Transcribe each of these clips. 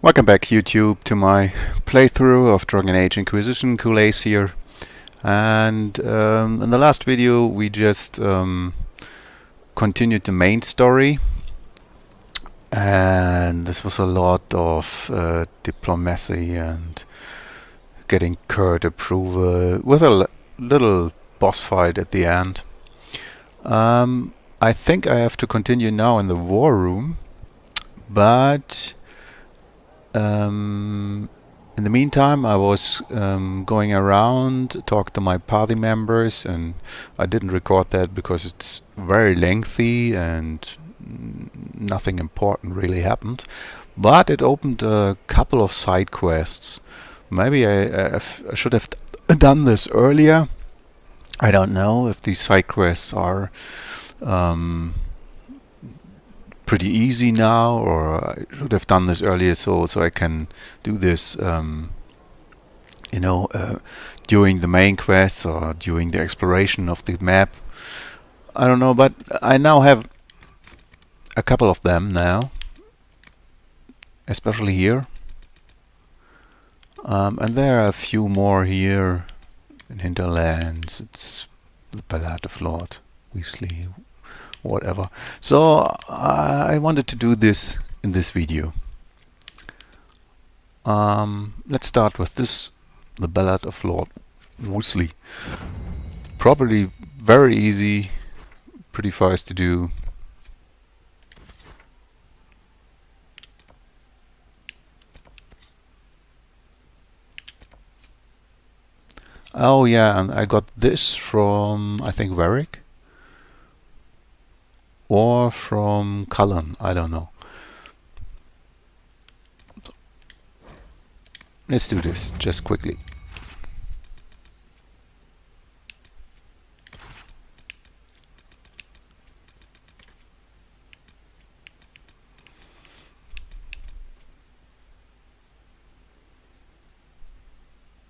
Welcome back, YouTube, to my playthrough of Dragon Age Inquisition. Kool-Ace here. And in the last video we just continued the main story, and this was a lot of diplomacy and getting court approval with a little boss fight at the end. I think I have to continue now in the war room, but in the meantime I was going around, talk to my party members, and I didn't record that because it's very lengthy and nothing important really happened. But it opened a couple of side quests. Maybe I should have done this earlier. I don't know if these side quests are pretty easy now, or I should have done this earlier so I can do this during the main quests or during the exploration of the map. I don't know, but I now have a couple of them now, especially here, and there are a few more here in Hinterlands. It's the Ballad of Lord Weasley, whatever. So I wanted to do this in this video. Let's start with this, the Ballad of Lord Weasley. Probably very easy, pretty fast to do. Oh yeah, and I got this from, I think, Varric. Or from Cullen, I don't know. Let's do this just quickly.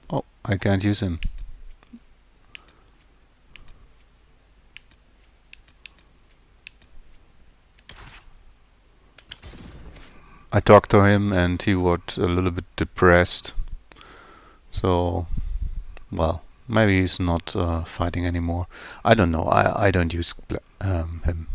Oh, I can't use him. I talked to him and he was a little bit depressed. So, well, maybe he's not fighting anymore. I don't know. I don't use him.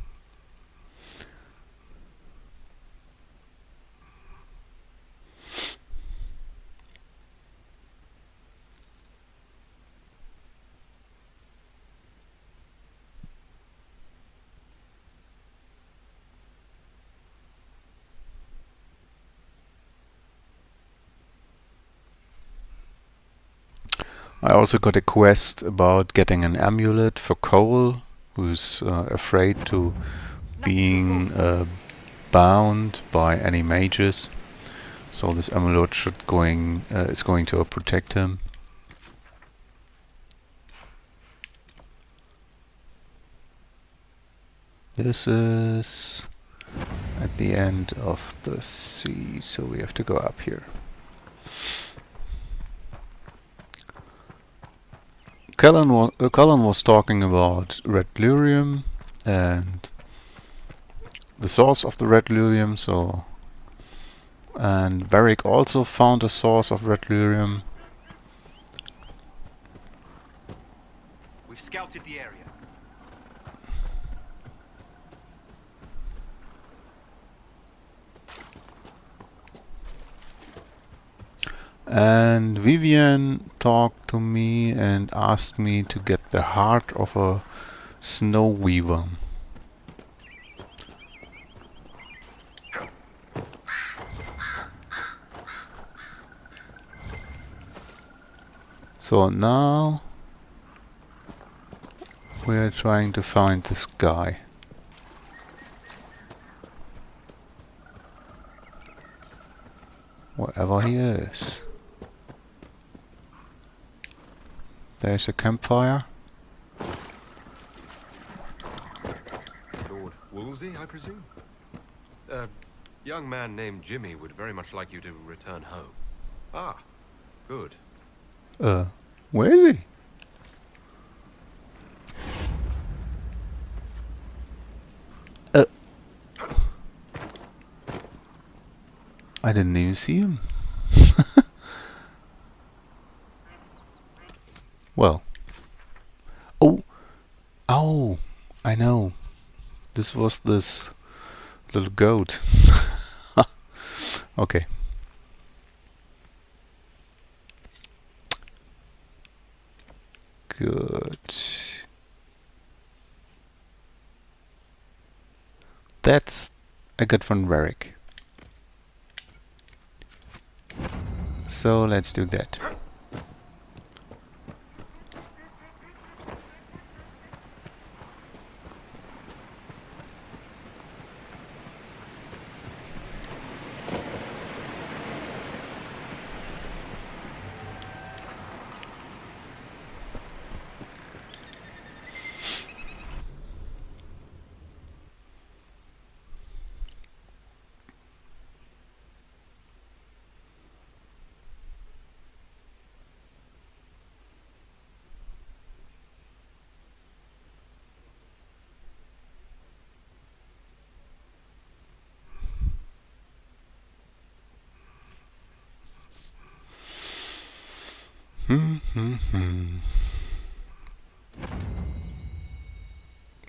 I also got a quest about getting an amulet for Cole, who's afraid to being bound by any mages. So this amulet is going to protect him. This is at the end of the sea, so we have to go up here. Cullen was talking about red lyrium and the source of the red lyrium, and Varric also found a source of red lyrium. We've scouted the area. And Vivian talked to me and asked me to get the heart of a snow weaver. So now we're trying to find this guy. Wherever he is. There's a campfire. Lord Wolsey, I presume? A young man named Jimmy would very much like you to return home. Ah, good. Where is he? I didn't even see him. Well. Oh! Oh! I know. This was this little goat. Okay. Good. That's I got from Varric. So let's do that.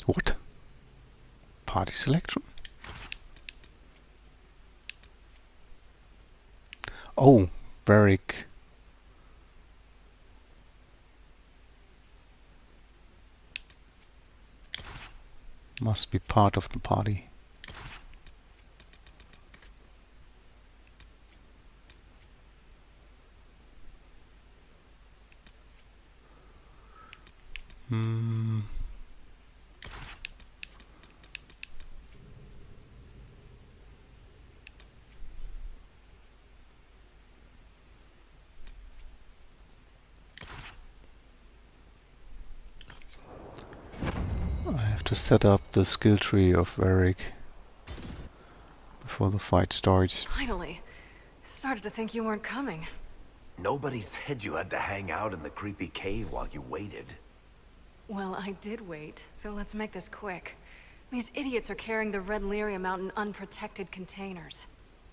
What? Party selection? Oh, Varric. Must be part of the party. I have to set up the skill tree of Varric before the fight starts. Finally. I started to think you weren't coming. Nobody said you had to hang out in the creepy cave while you waited. Well, I did wait, so let's make this quick. These idiots are carrying the red lyrium out in unprotected containers.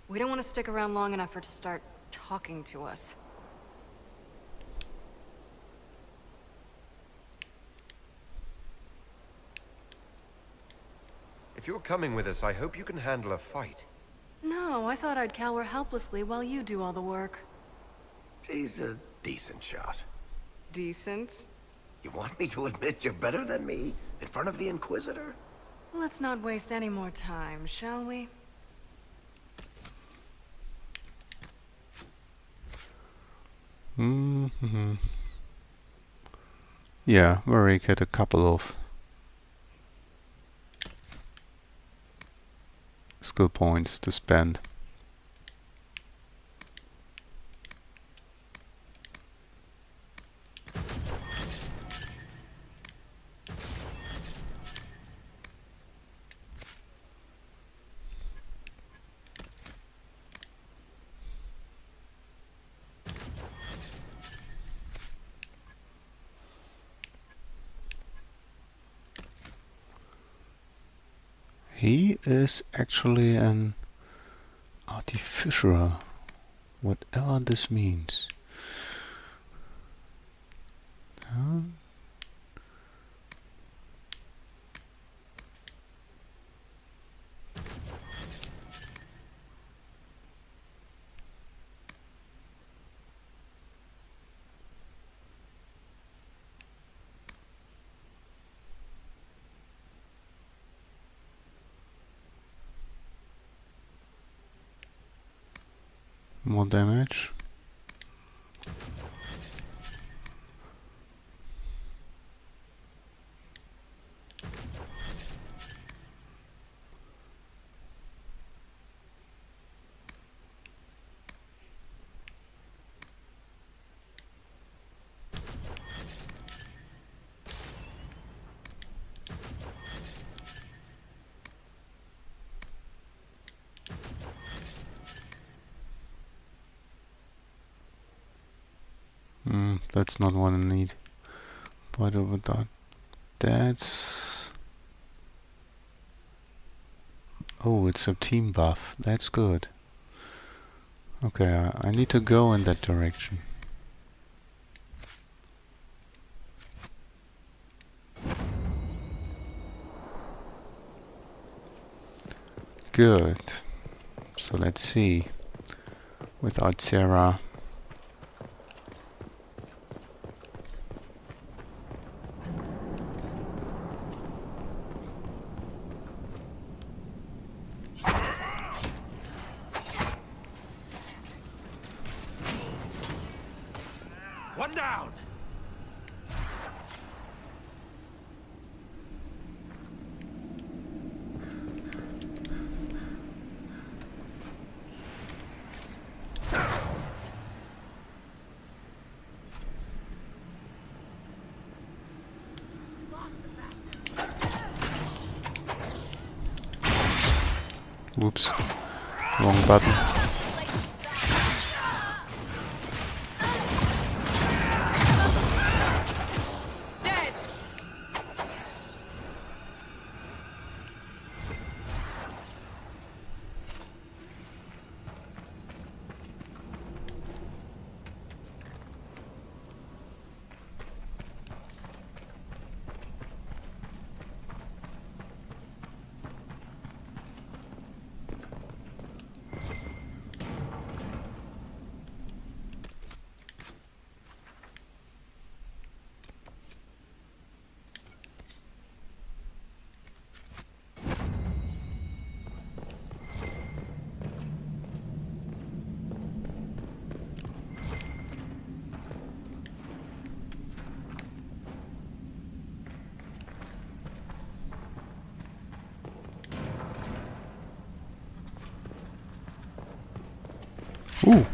We don't want to stick around long enough for it to start talking to us. If you're coming with us, I hope you can handle a fight. No, I thought I'd cower helplessly while you do all the work. She's a decent shot. Decent? You want me to admit you're better than me in front of the Inquisitor? Let's not waste any more time, shall we? Yeah, Varric had a couple of skill points to spend. He is actually an artificer, whatever this means. Huh? More damage. That's not what I need. But over that's... Oh, it's a team buff. That's good. Okay, I need to go in that direction. Good. So let's see. Without Sarah. One down! Whoops. Wrong button. Ooh.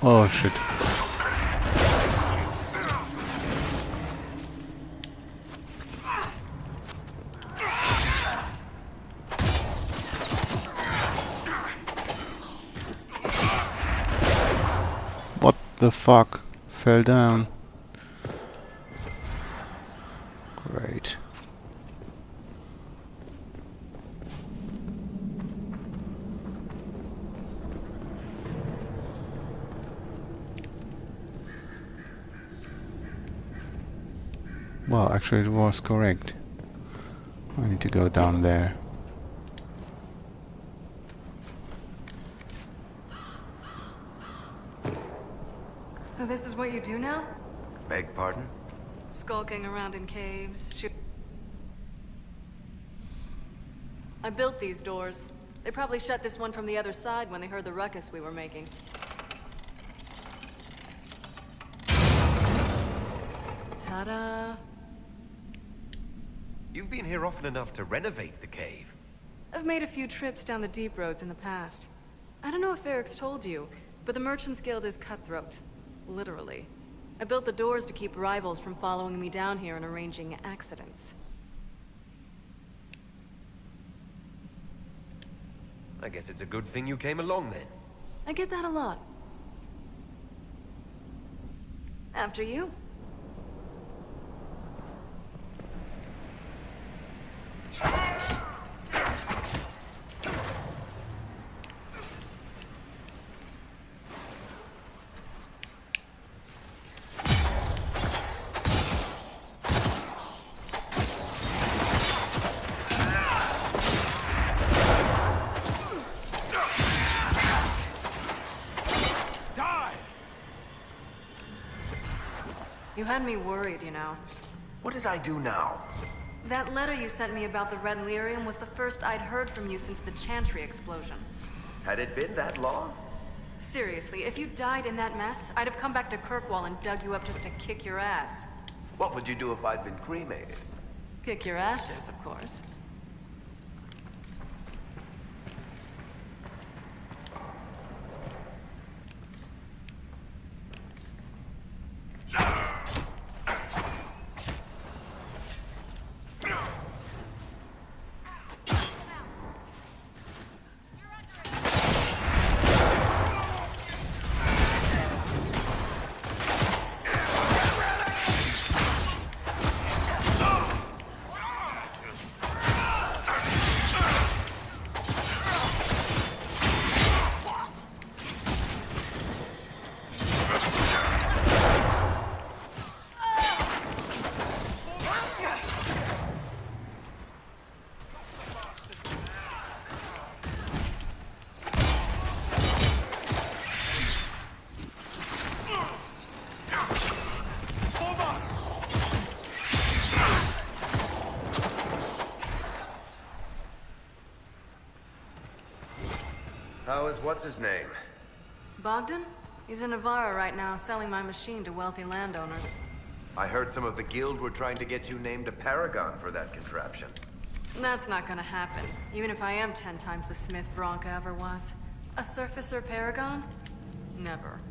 Oh shit. What the fuck? Fell down. Great. Well, actually it was correct. I need to go down there. So this is what you do now? Beg pardon? Skulking around in caves, I built these doors. They probably shut this one from the other side when they heard the ruckus we were making. Ta-da! You've been here often enough to renovate the cave. I've made a few trips down the deep roads in the past. I don't know if Eric's told you, but the Merchants Guild is cutthroat. Literally. I built the doors to keep rivals from following me down here and arranging accidents. I guess it's a good thing you came along then. I get that a lot. After you. You had me worried, you know. What did I do now? That letter you sent me about the Red Lyrium was the first I'd heard from you since the Chantry explosion. Had it been that long? Seriously, if you died in that mess, I'd have come back to Kirkwall and dug you up just to kick your ass. What would you do if I'd been cremated? Kick your ashes, of course. How is what's-his-name? Bogdan? He's in Navarra right now, selling my machine to wealthy landowners. I heard some of the guild were trying to get you named a paragon for that contraption. That's not gonna happen, even if I am 10 times the Smith Bronca ever was. A surfacer paragon? Never.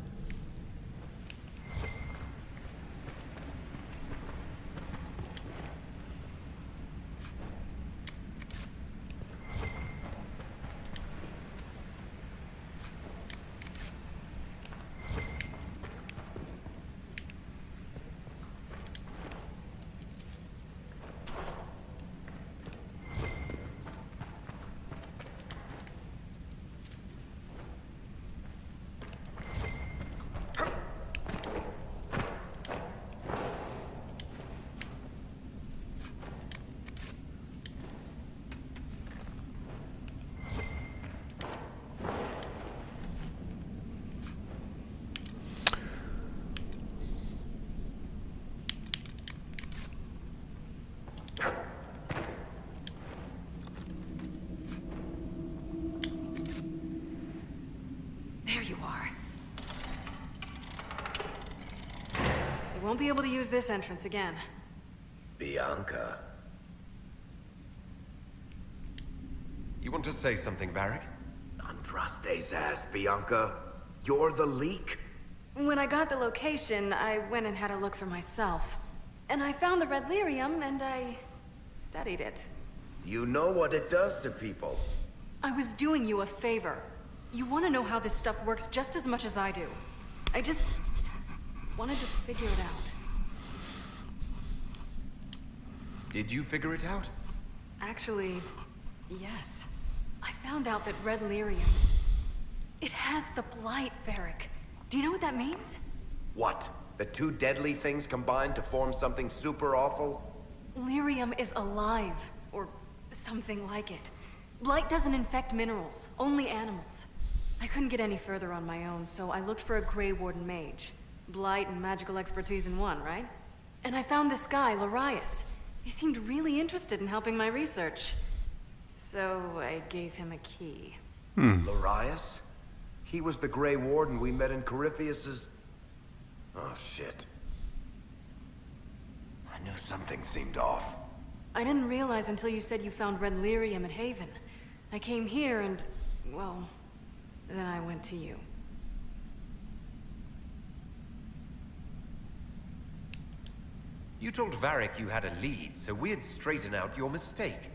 There you are. You won't be able to use this entrance again. Bianca. You want to say something, Varric? Andraste's ass, Bianca. You're the leak? When I got the location, I went and had a look for myself. And I found the red lyrium, and I studied it. You know what it does to people. I was doing you a favor. You want to know how this stuff works just as much as I do. I just wanted to figure it out. Did you figure it out? Actually, yes. I found out that red lyrium... It has the blight, Varric. Do you know what that means? What? The two deadly things combined to form something super awful? Lyrium is alive, or something like it. Blight doesn't infect minerals, only animals. I couldn't get any further on my own, so I looked for a Grey Warden mage. Blight and magical expertise in one, right? And I found this guy, Larius. He seemed really interested in helping my research. So I gave him a key. Larius? He was the Grey Warden we met in Corypheus's... Oh, shit. I knew something seemed off. I didn't realize until you said you found red lyrium at Haven. I came here and, well, then I went to you. You told Varric you had a lead, so we'd straighten out your mistake.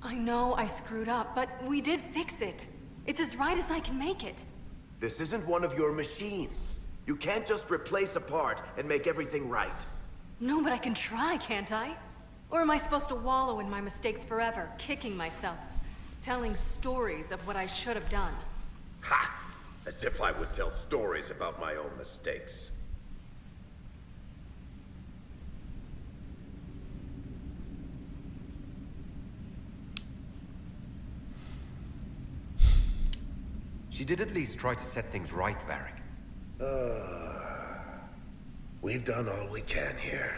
I know I screwed up, but we did fix it. It's as right as I can make it. This isn't one of your machines. You can't just replace a part and make everything right. No, but I can try, can't I? Or am I supposed to wallow in my mistakes forever, kicking myself, telling stories of what I should have done? Ha! As if I would tell stories about my own mistakes. She did at least try to set things right, Varric. We've done all we can here.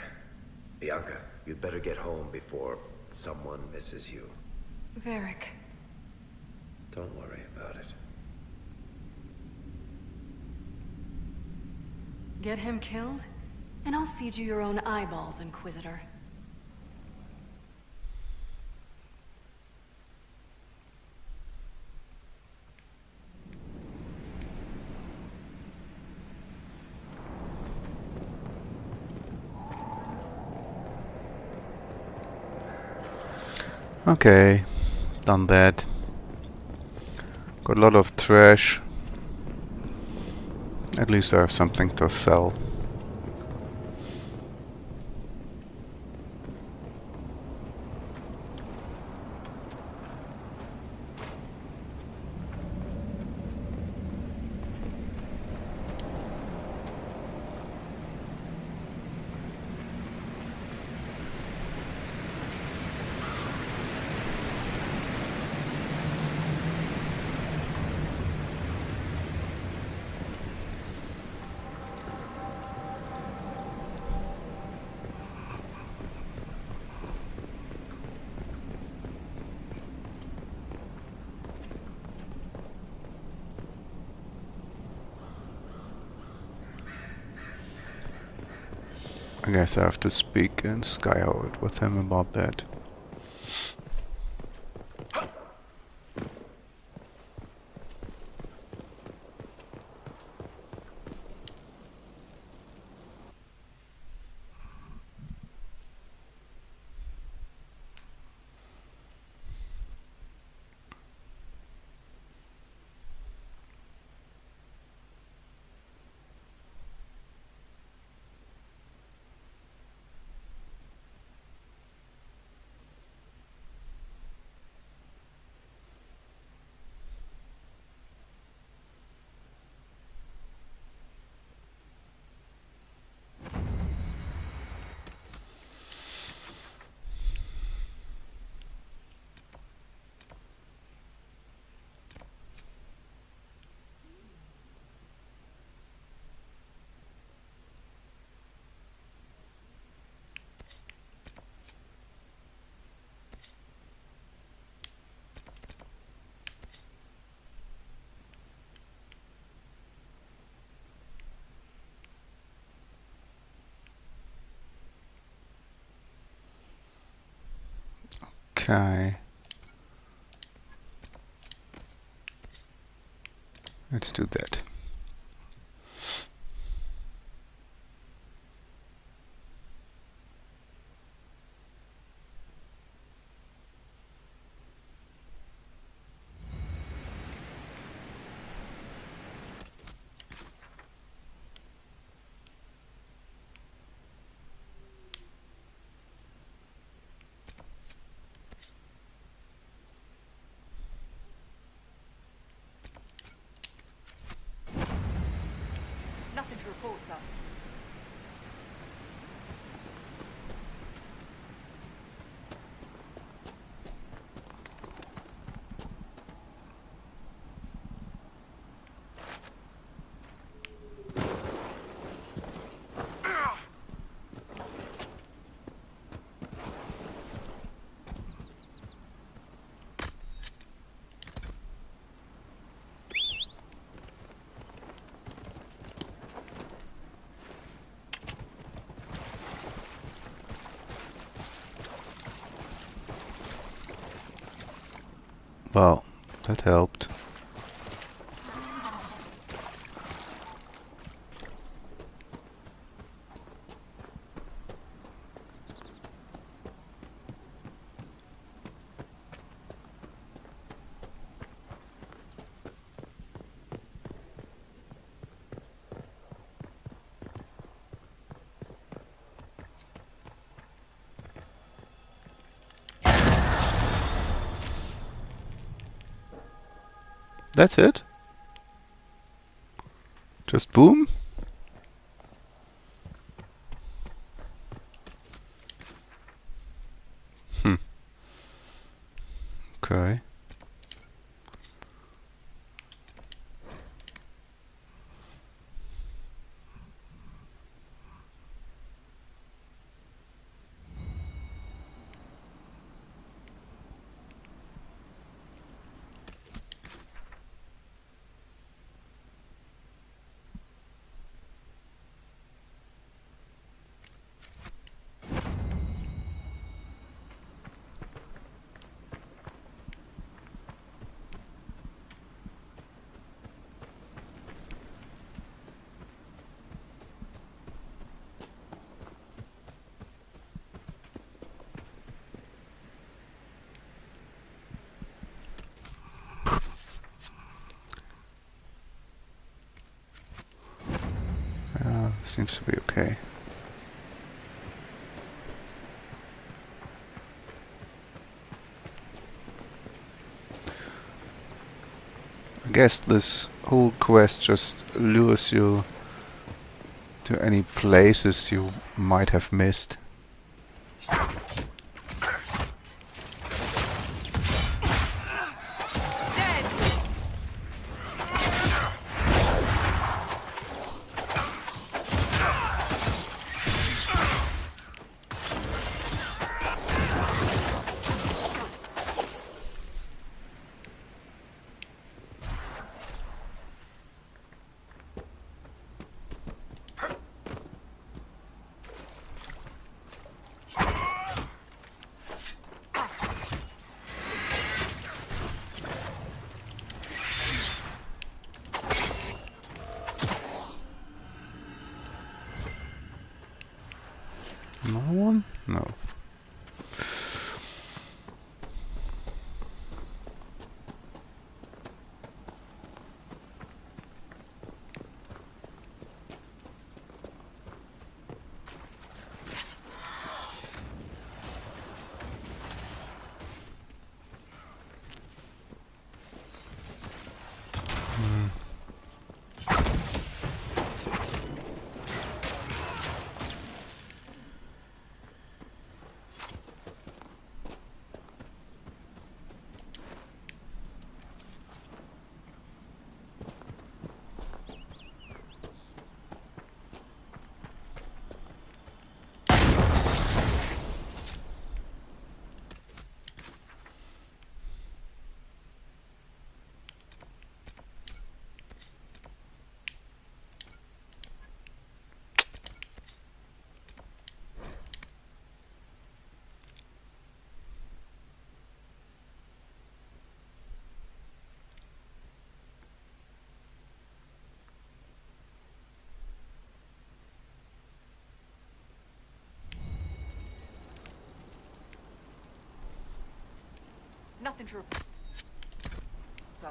Bianca, you'd better get home before someone misses you. Varric. Don't worry about it. Get him killed, and I'll feed you your own eyeballs, Inquisitor. Okay, done that. Got a lot of trash. At least I have something to sell. I guess I have to speak in Skyhold with him about that. Okay. Let's do that. report, sir. Well, that helped. That's it? Just boom? Okay. Seems to be okay. I guess this whole quest just lures you to any places you might have missed. Another one? No. Nothing to report. Sir.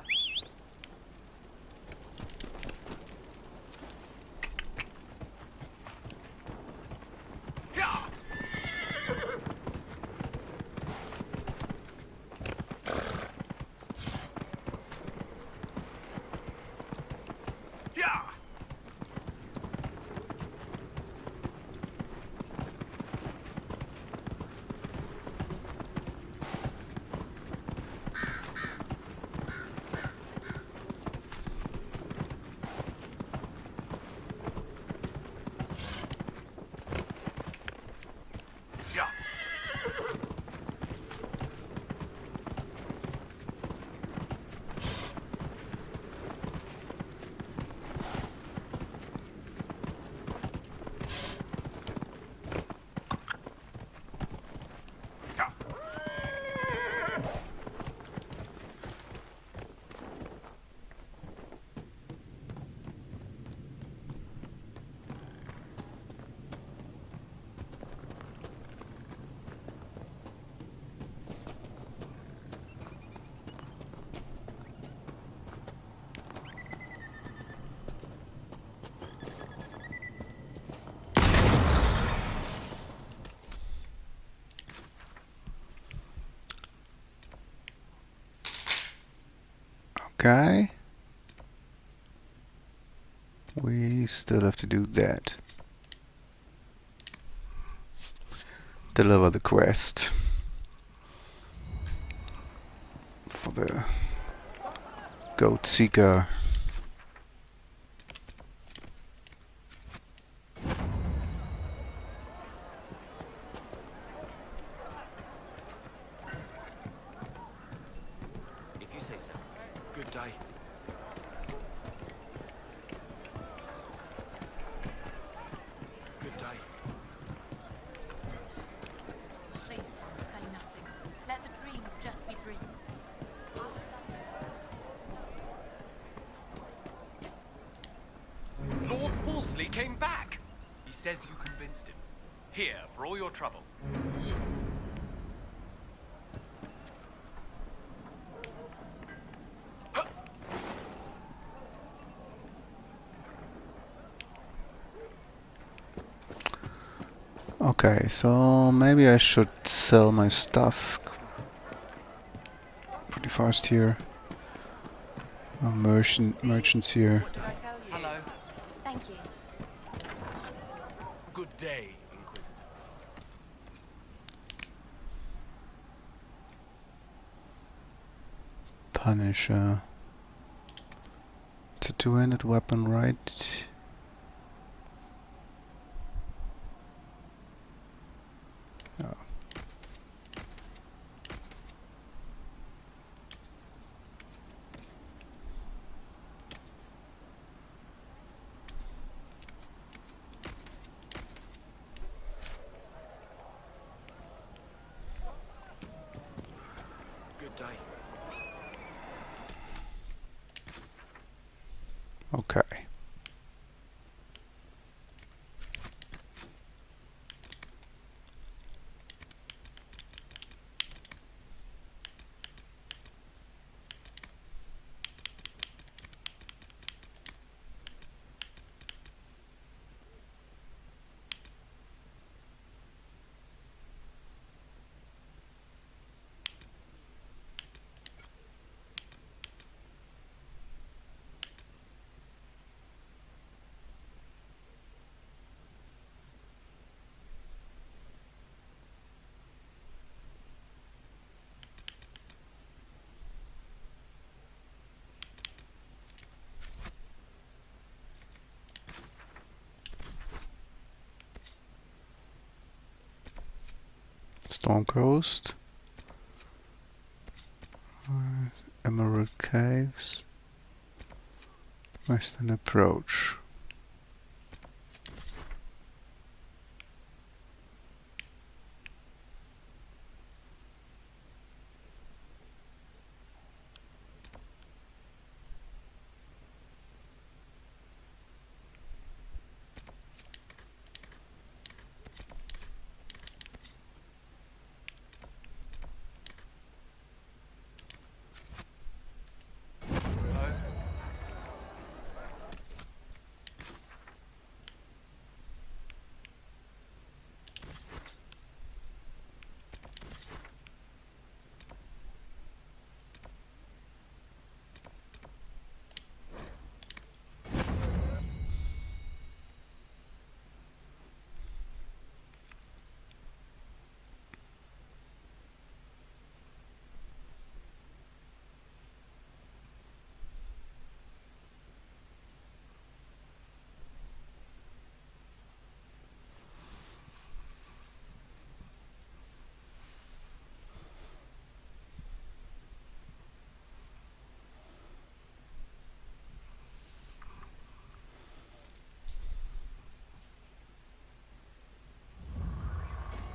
Okay. We still have to do that. Deliver the quest for the goat seeker. If you say so. Good day. Good day. Please, son, say nothing. Let the dreams just be dreams. Lord Wolseley came back! He says you convinced him. Here, for all your trouble. Okay, so maybe I should sell my stuff pretty fast here. Merchants here. Hello. Thank you. Good day, Inquisitor. Punisher. It's a two-handed weapon, right? Oh. Good day. Okay. Storm Coast. Emerald Caves. Western Approach.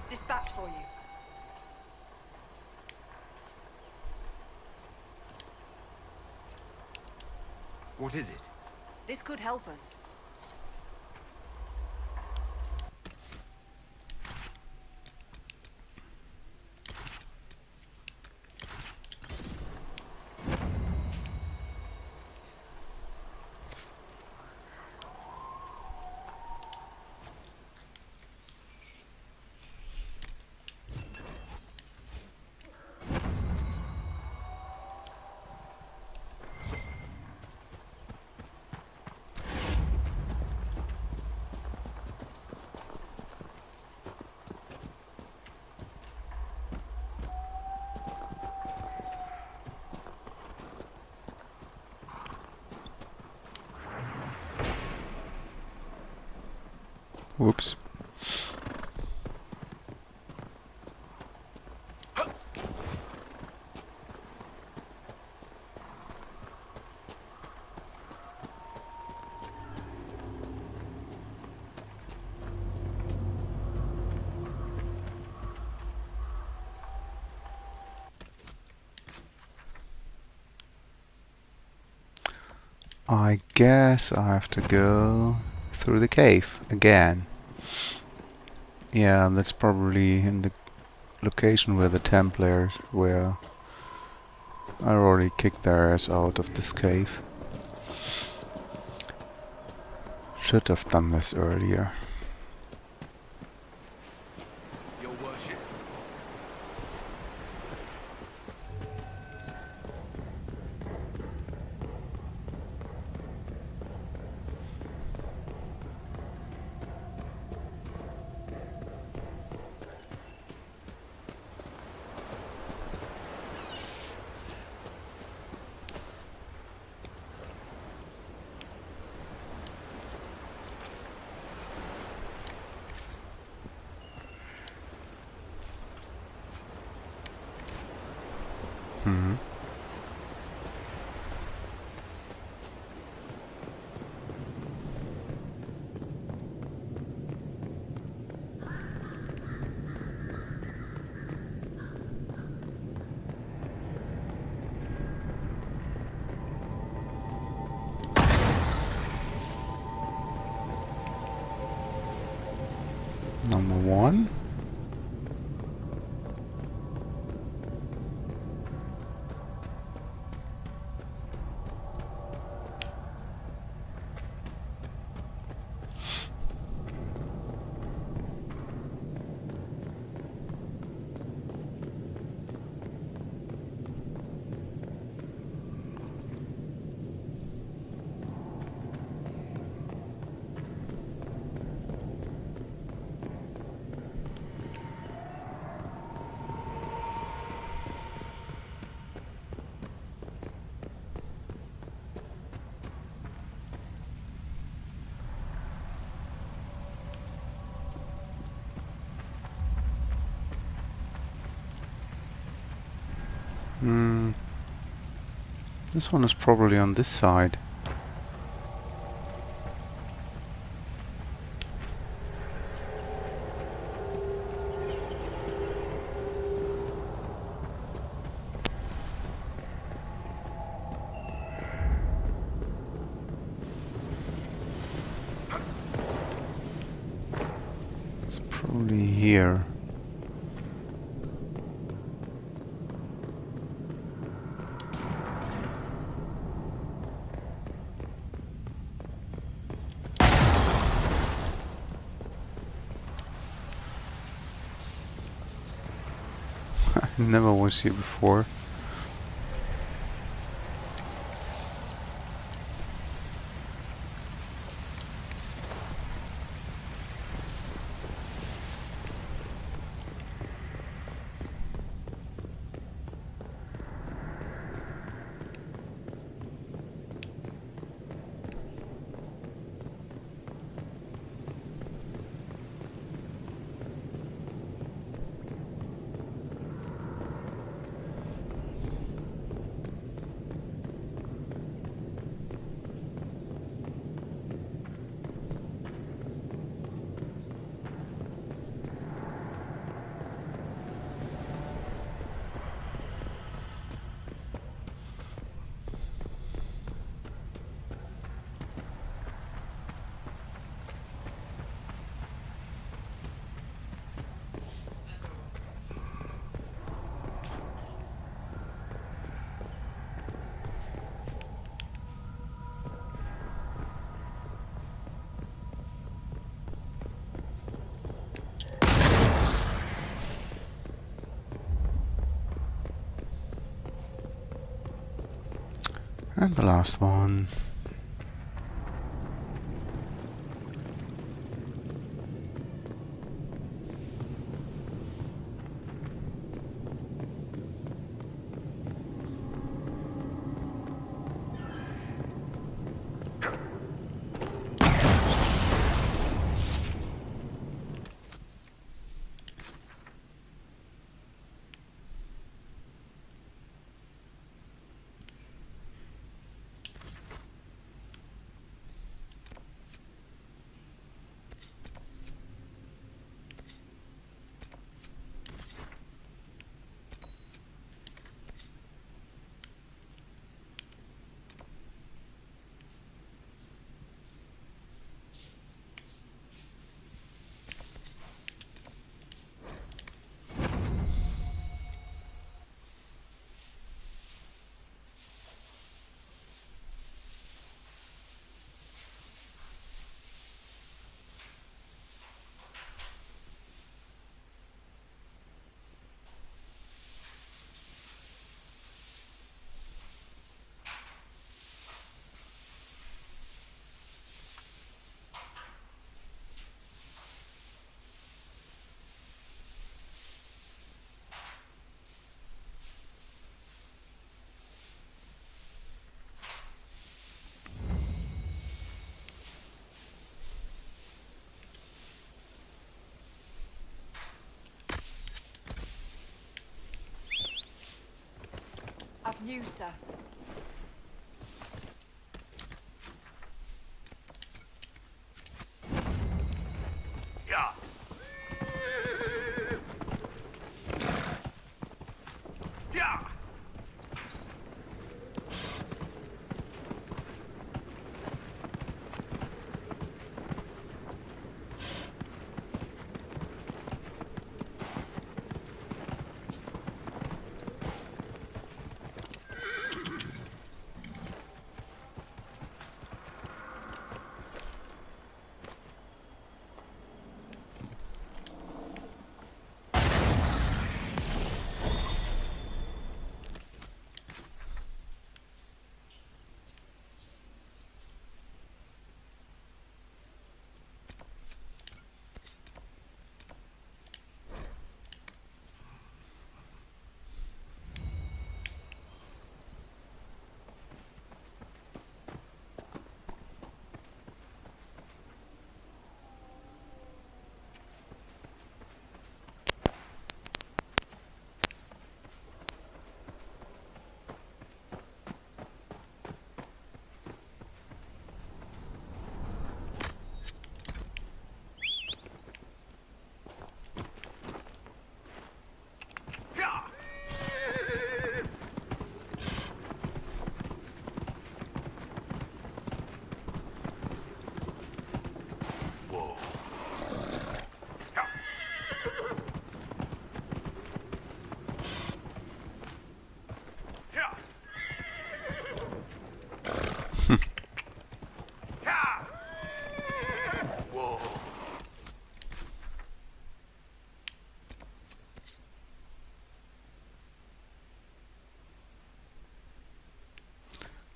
Dispatch for you. What is it? This could help us. Whoops. I guess I have to go through the cave again. Yeah, that's probably in the location where the Templars were. I already kicked their ass out of this cave. Should have done this earlier. Your worship. Hmm. Number one. Hmm. This one is probably on this side. It's probably here. Never was here before. And the last one. you, sir. Yeah. Yeah.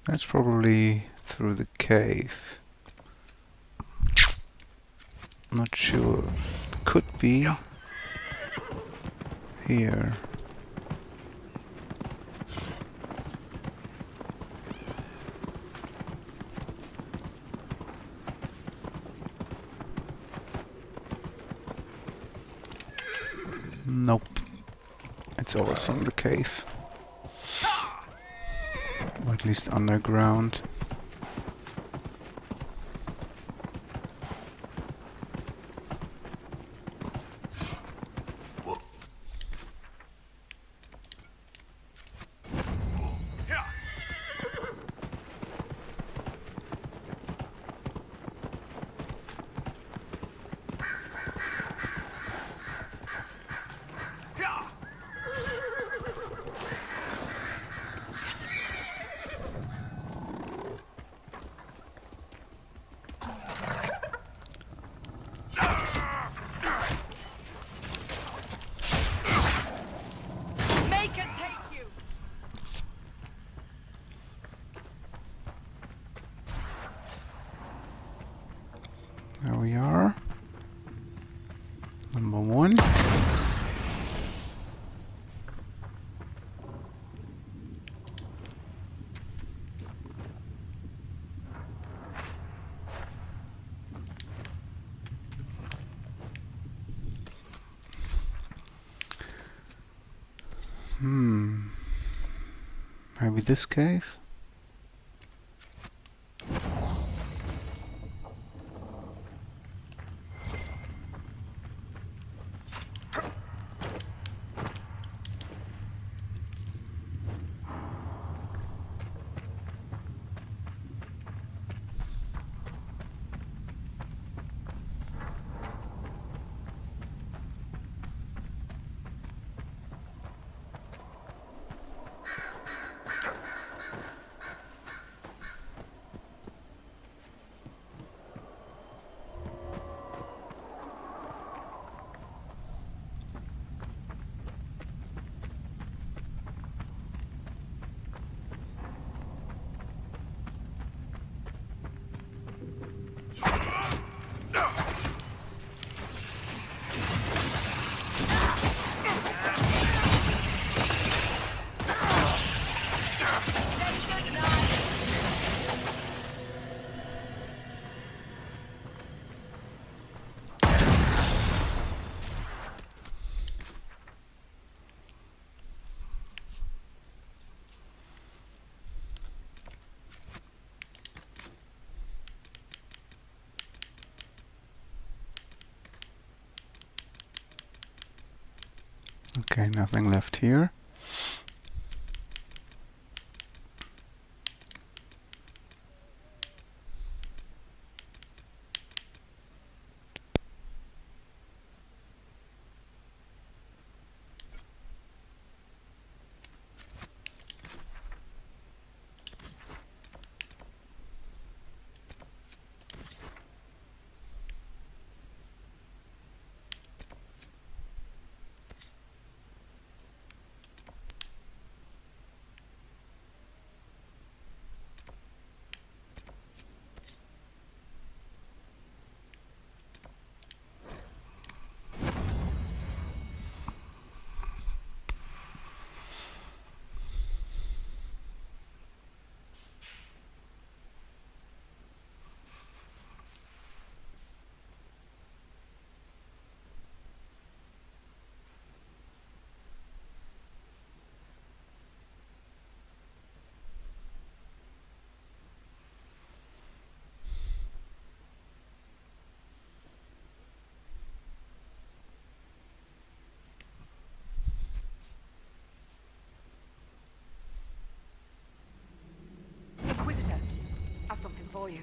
That's probably through the cave. Not sure. Could be here. Nope. It's always in the cave. Or at least underground. Make it take you! There we are. Number 1. Maybe this cave? Okay, nothing left here. Inquisitor, I've something for you.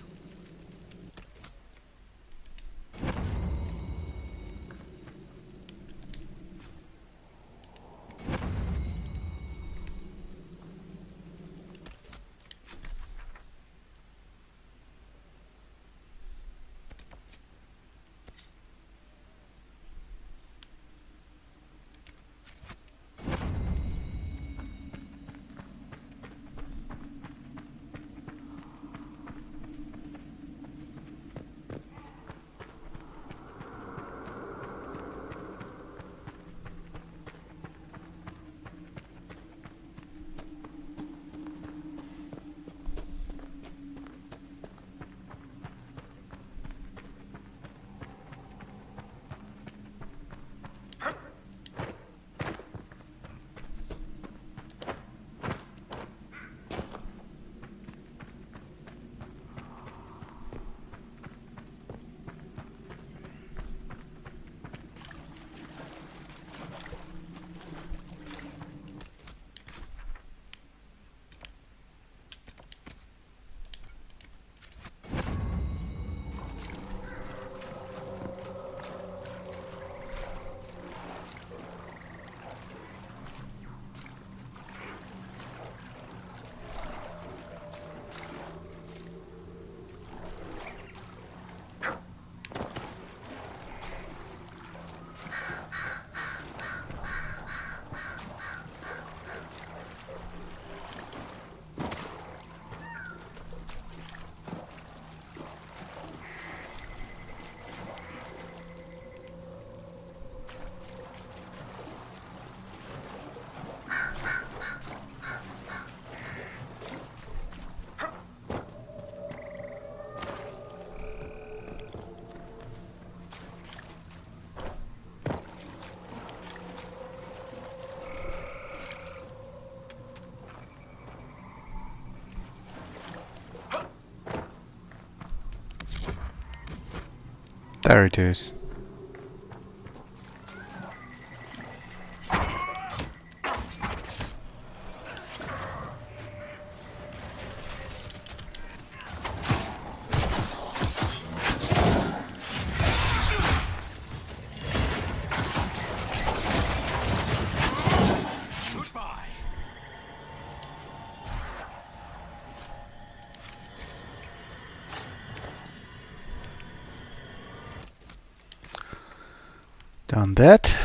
There it is. Done that.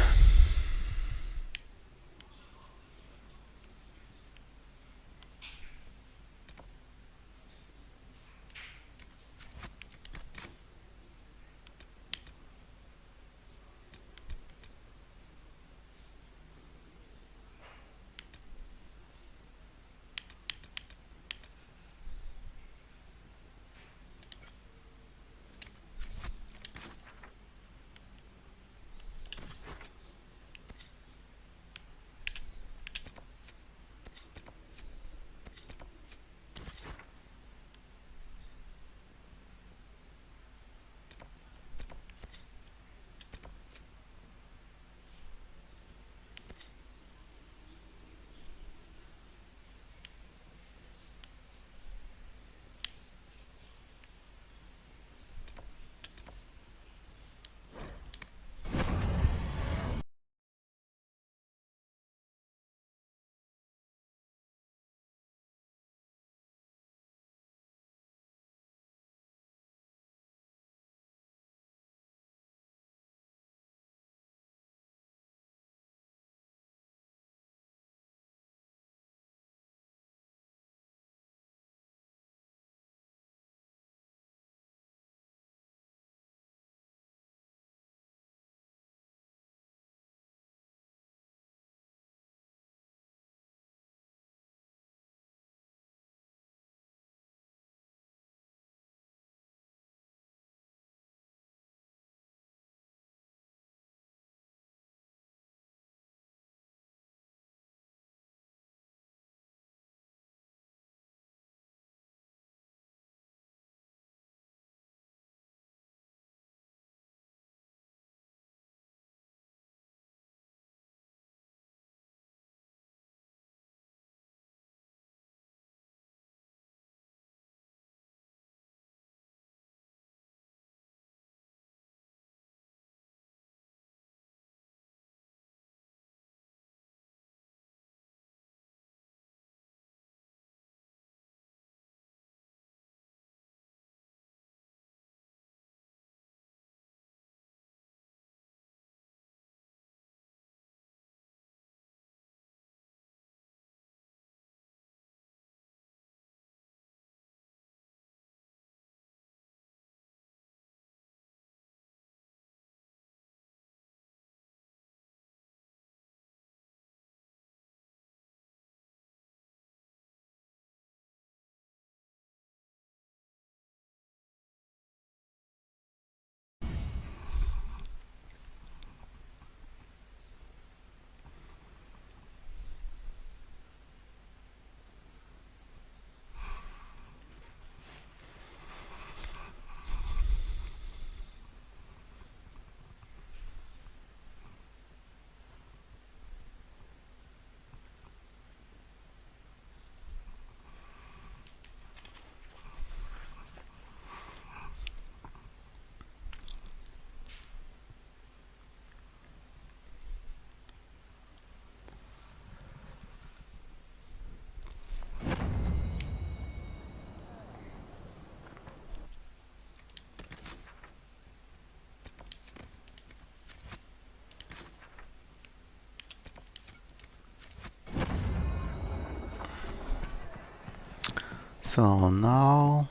So now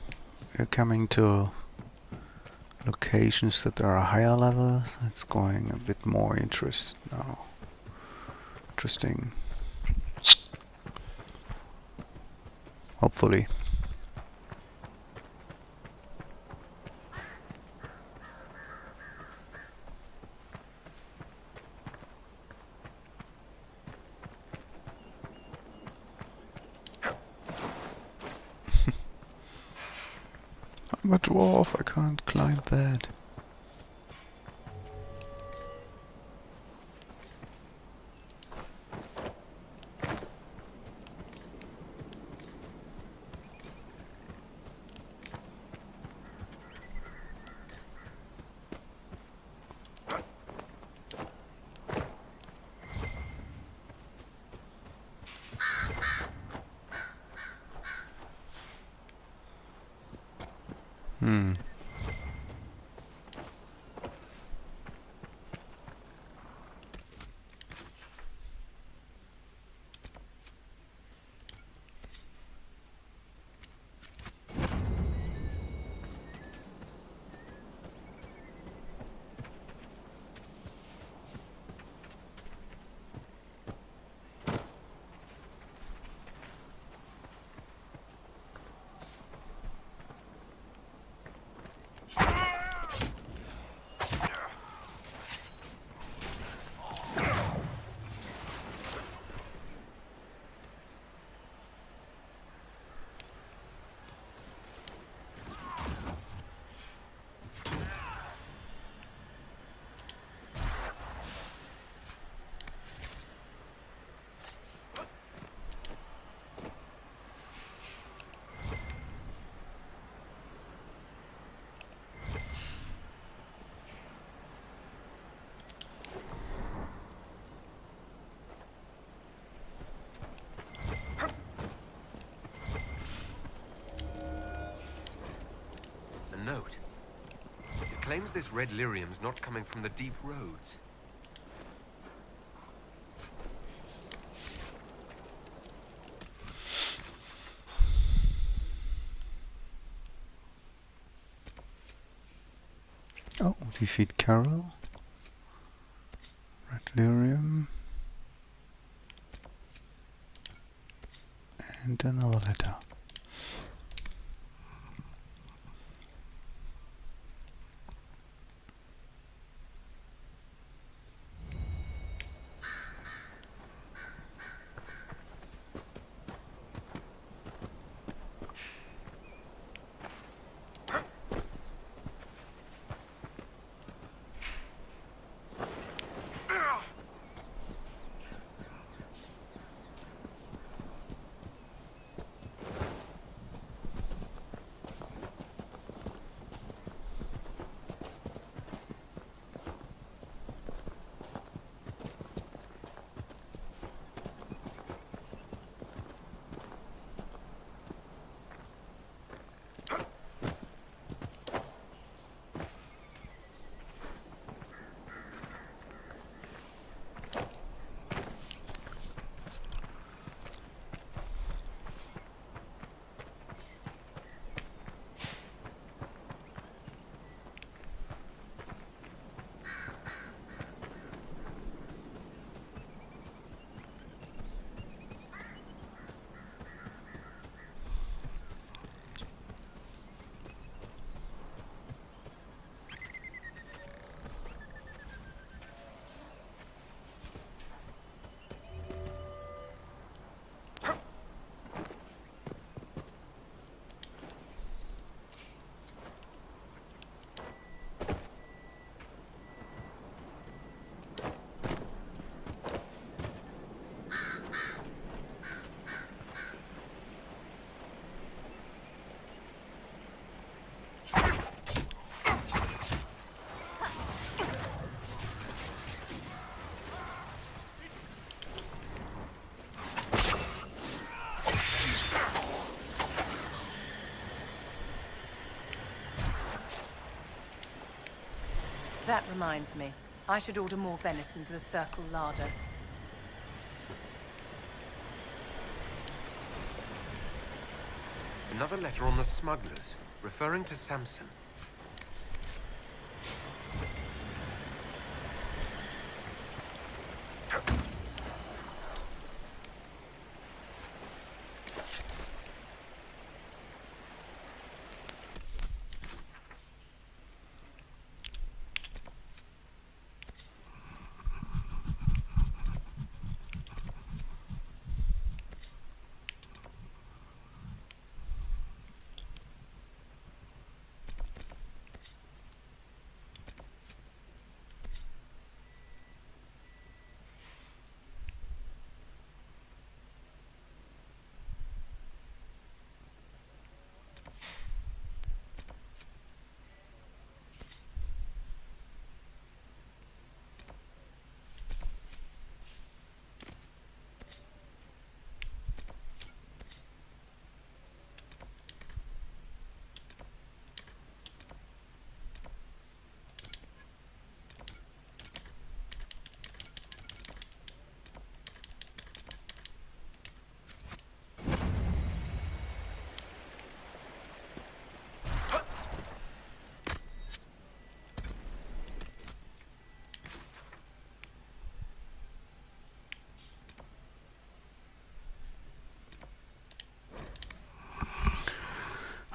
we're coming to locations that are a higher level. It's going a bit more interesting. Hopefully. I'm a dwarf, I can't climb that. A note. It claims this red lyrium's not coming from the deep roads. Oh, defeat Carol. Red lyrium. And another letter. That reminds me. I should order more venison for the circle larder. Another letter on the smugglers, referring to Samson.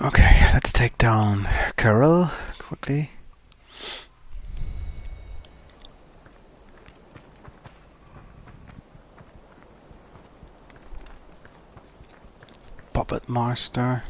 Okay, let's take down Carol quickly. Puppet Master.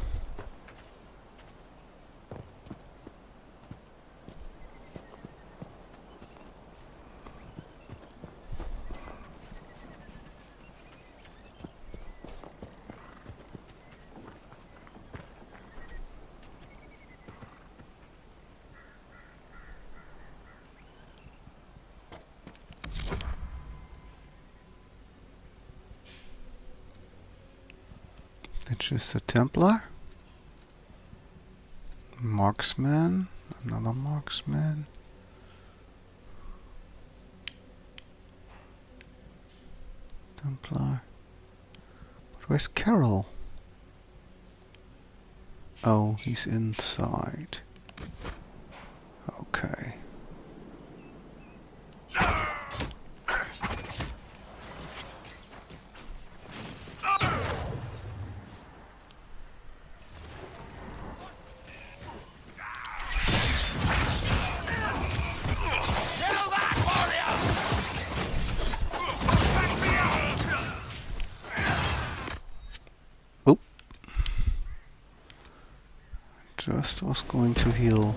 It's just a Templar. Marksman. Another marksman. Templar. But where's Carol? Oh, he's inside. Okay. Oop. Just was going to heal.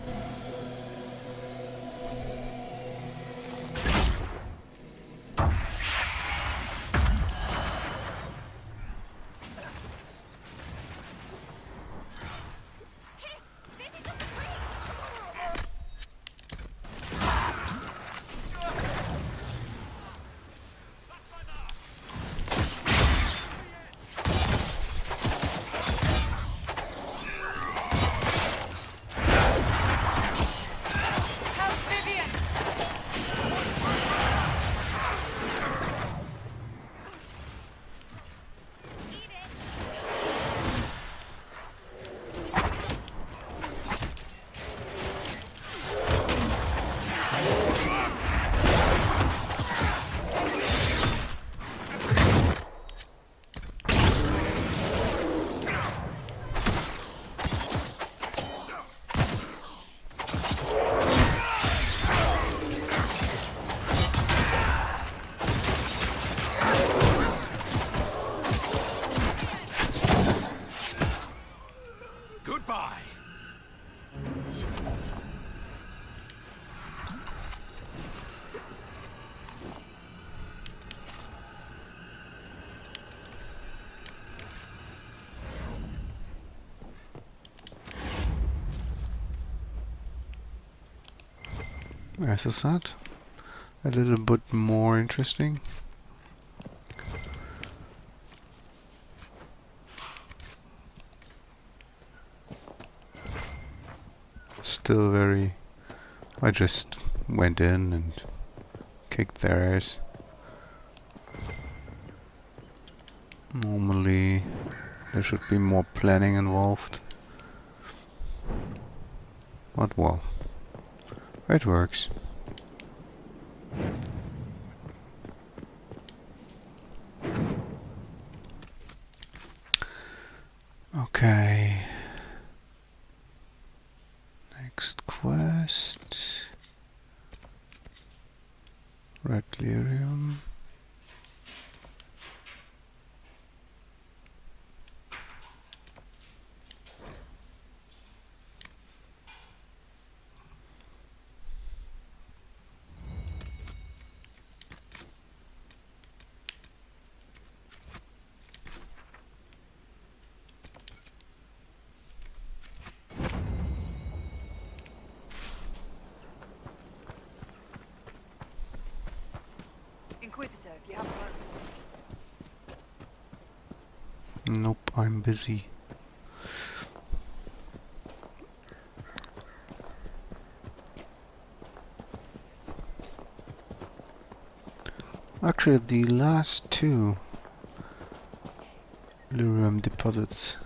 As I said, a little bit more interesting. Still very... I just went in and kicked their ass. Normally There should be more planning involved. But well, it works. Okay. Next quest. Red lyrium. Inquisitor, if you have a moment. Nope, I'm busy. Actually, the last two lyrium deposits.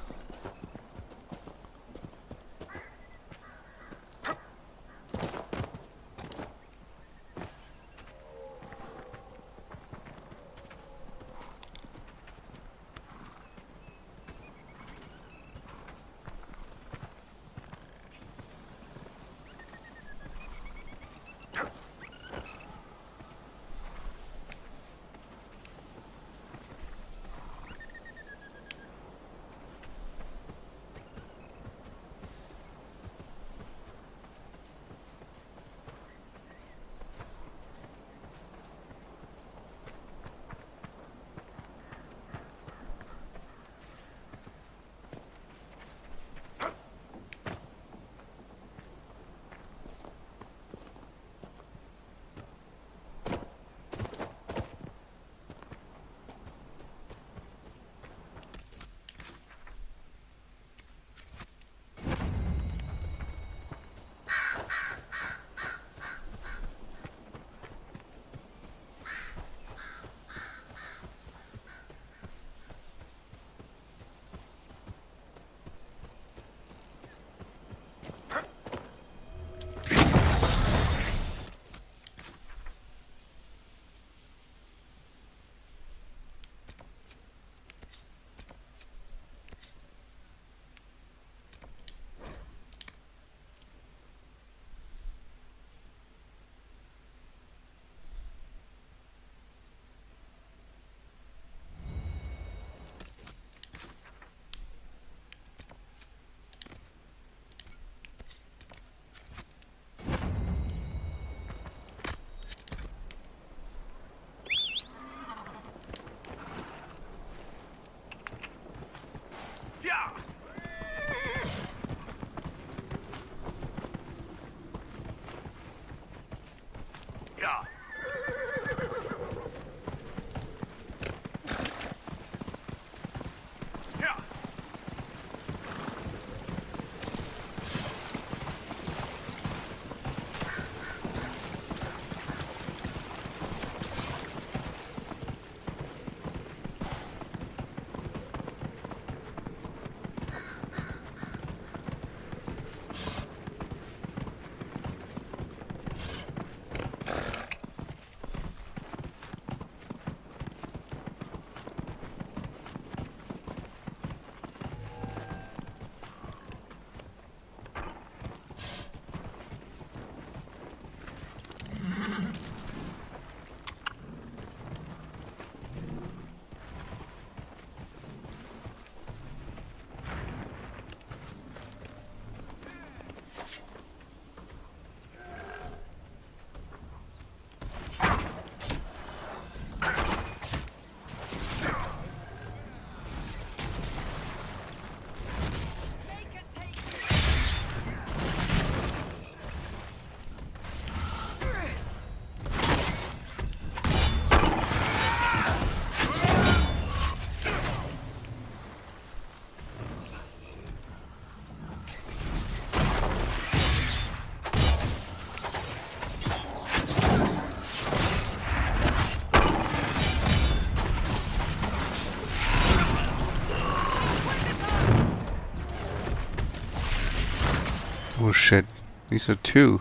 Oh shit. These are two.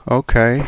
Okay.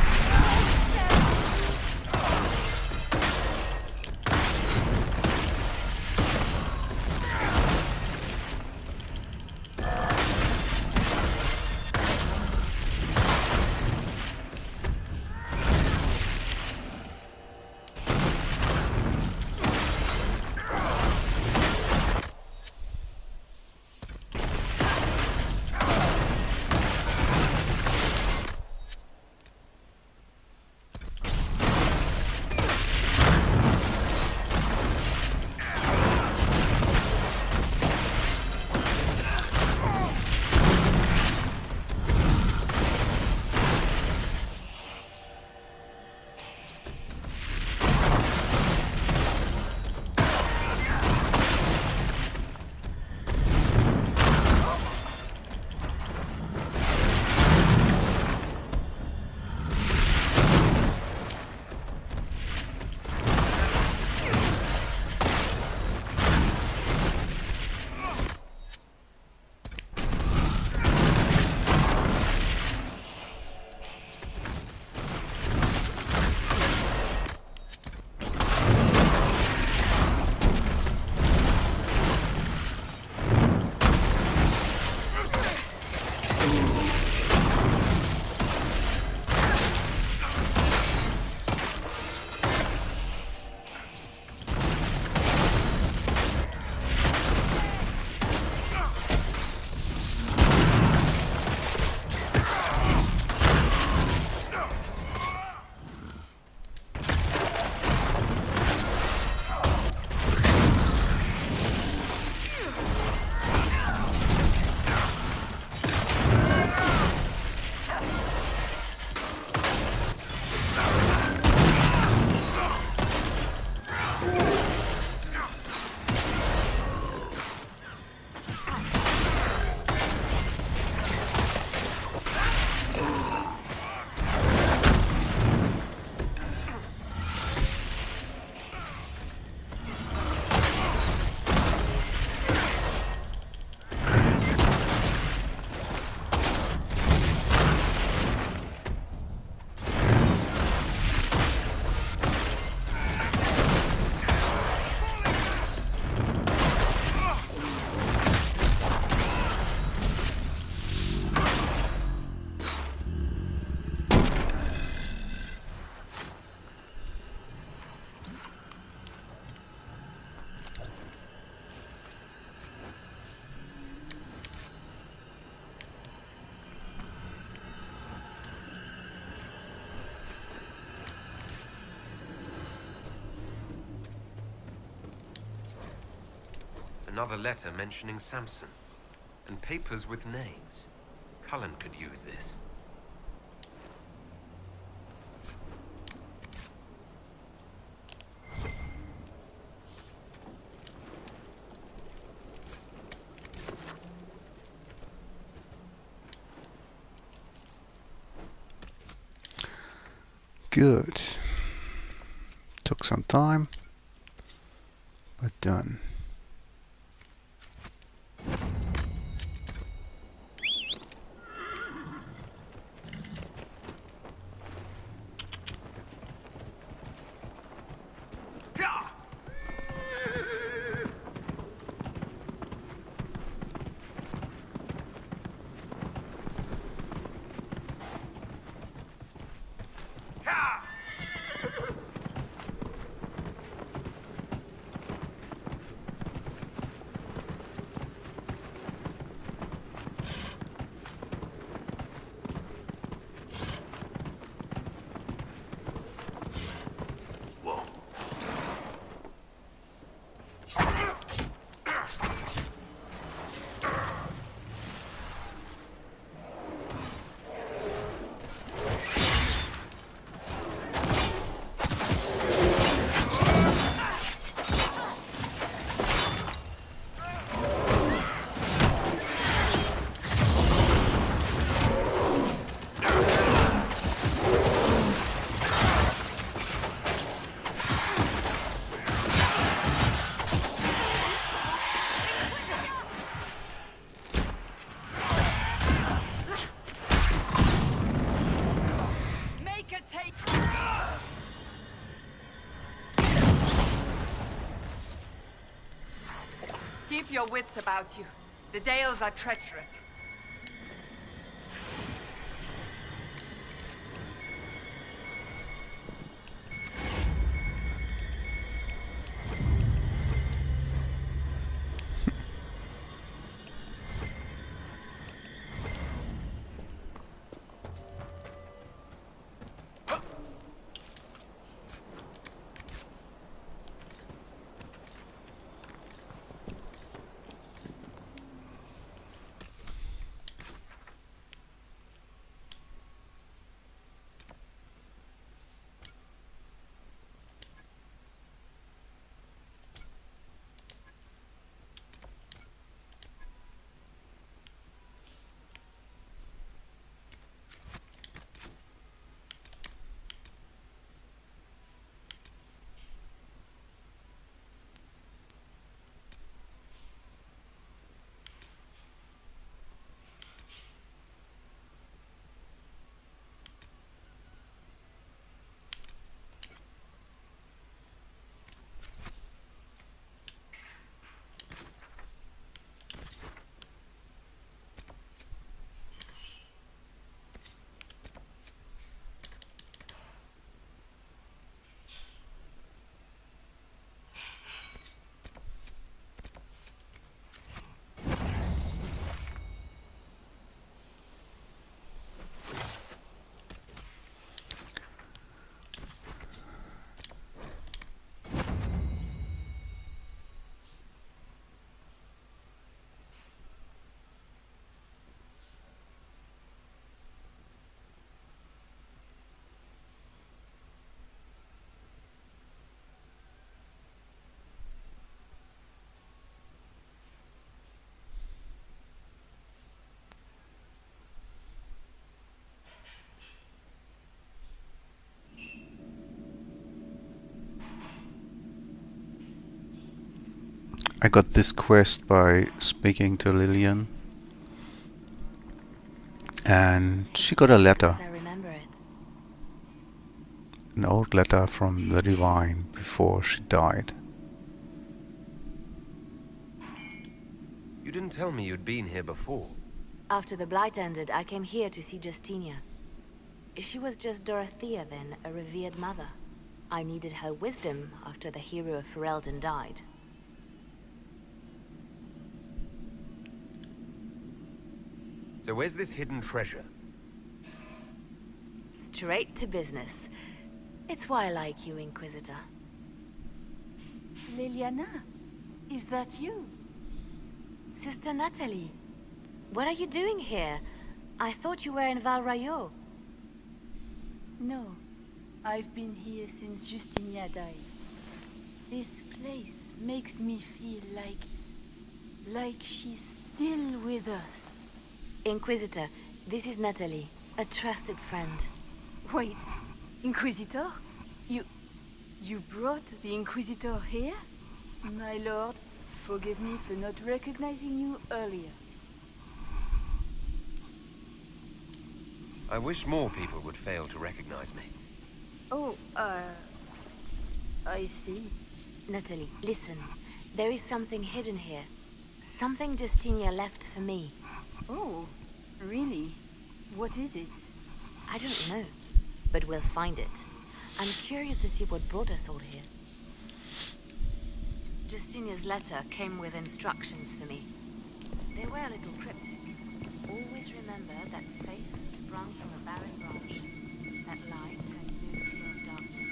Another letter mentioning Samson. And papers with names. Cullen could use this. Good. Took some time, but done. Keep your wits about you. The Dales are treacherous. I got this quest by speaking to Lillian, and she got a letter, I remember it. an old letter from the Divine before she died. You didn't tell me you'd been here before. After the Blight ended, I came here to see Justinia. She was just Dorothea then, a revered mother. I needed her wisdom after the hero of Ferelden died. So where's this hidden treasure? Straight to business. It's why I like you, Inquisitor. Liliana, is that you? Sister Natalie, what are you doing here? I thought you were in Val Rayo. No, I've been here since Justinia died. This place makes me feel like she's still with us. Inquisitor, this is Natalie, a trusted friend. Wait, Inquisitor? You brought the Inquisitor here? My lord, forgive me for not recognizing you earlier. I wish more people would fail to recognize me. Oh, I see. Natalie, listen. There is something hidden here. Something Justinia left for me. Oh, really? What is it? I don't know, but we'll find it. I'm curious to see what brought us all here. Justinia's letter came with instructions for me. They were a little cryptic. Always remember that faith sprung from a barren branch. That light has no fear of darkness.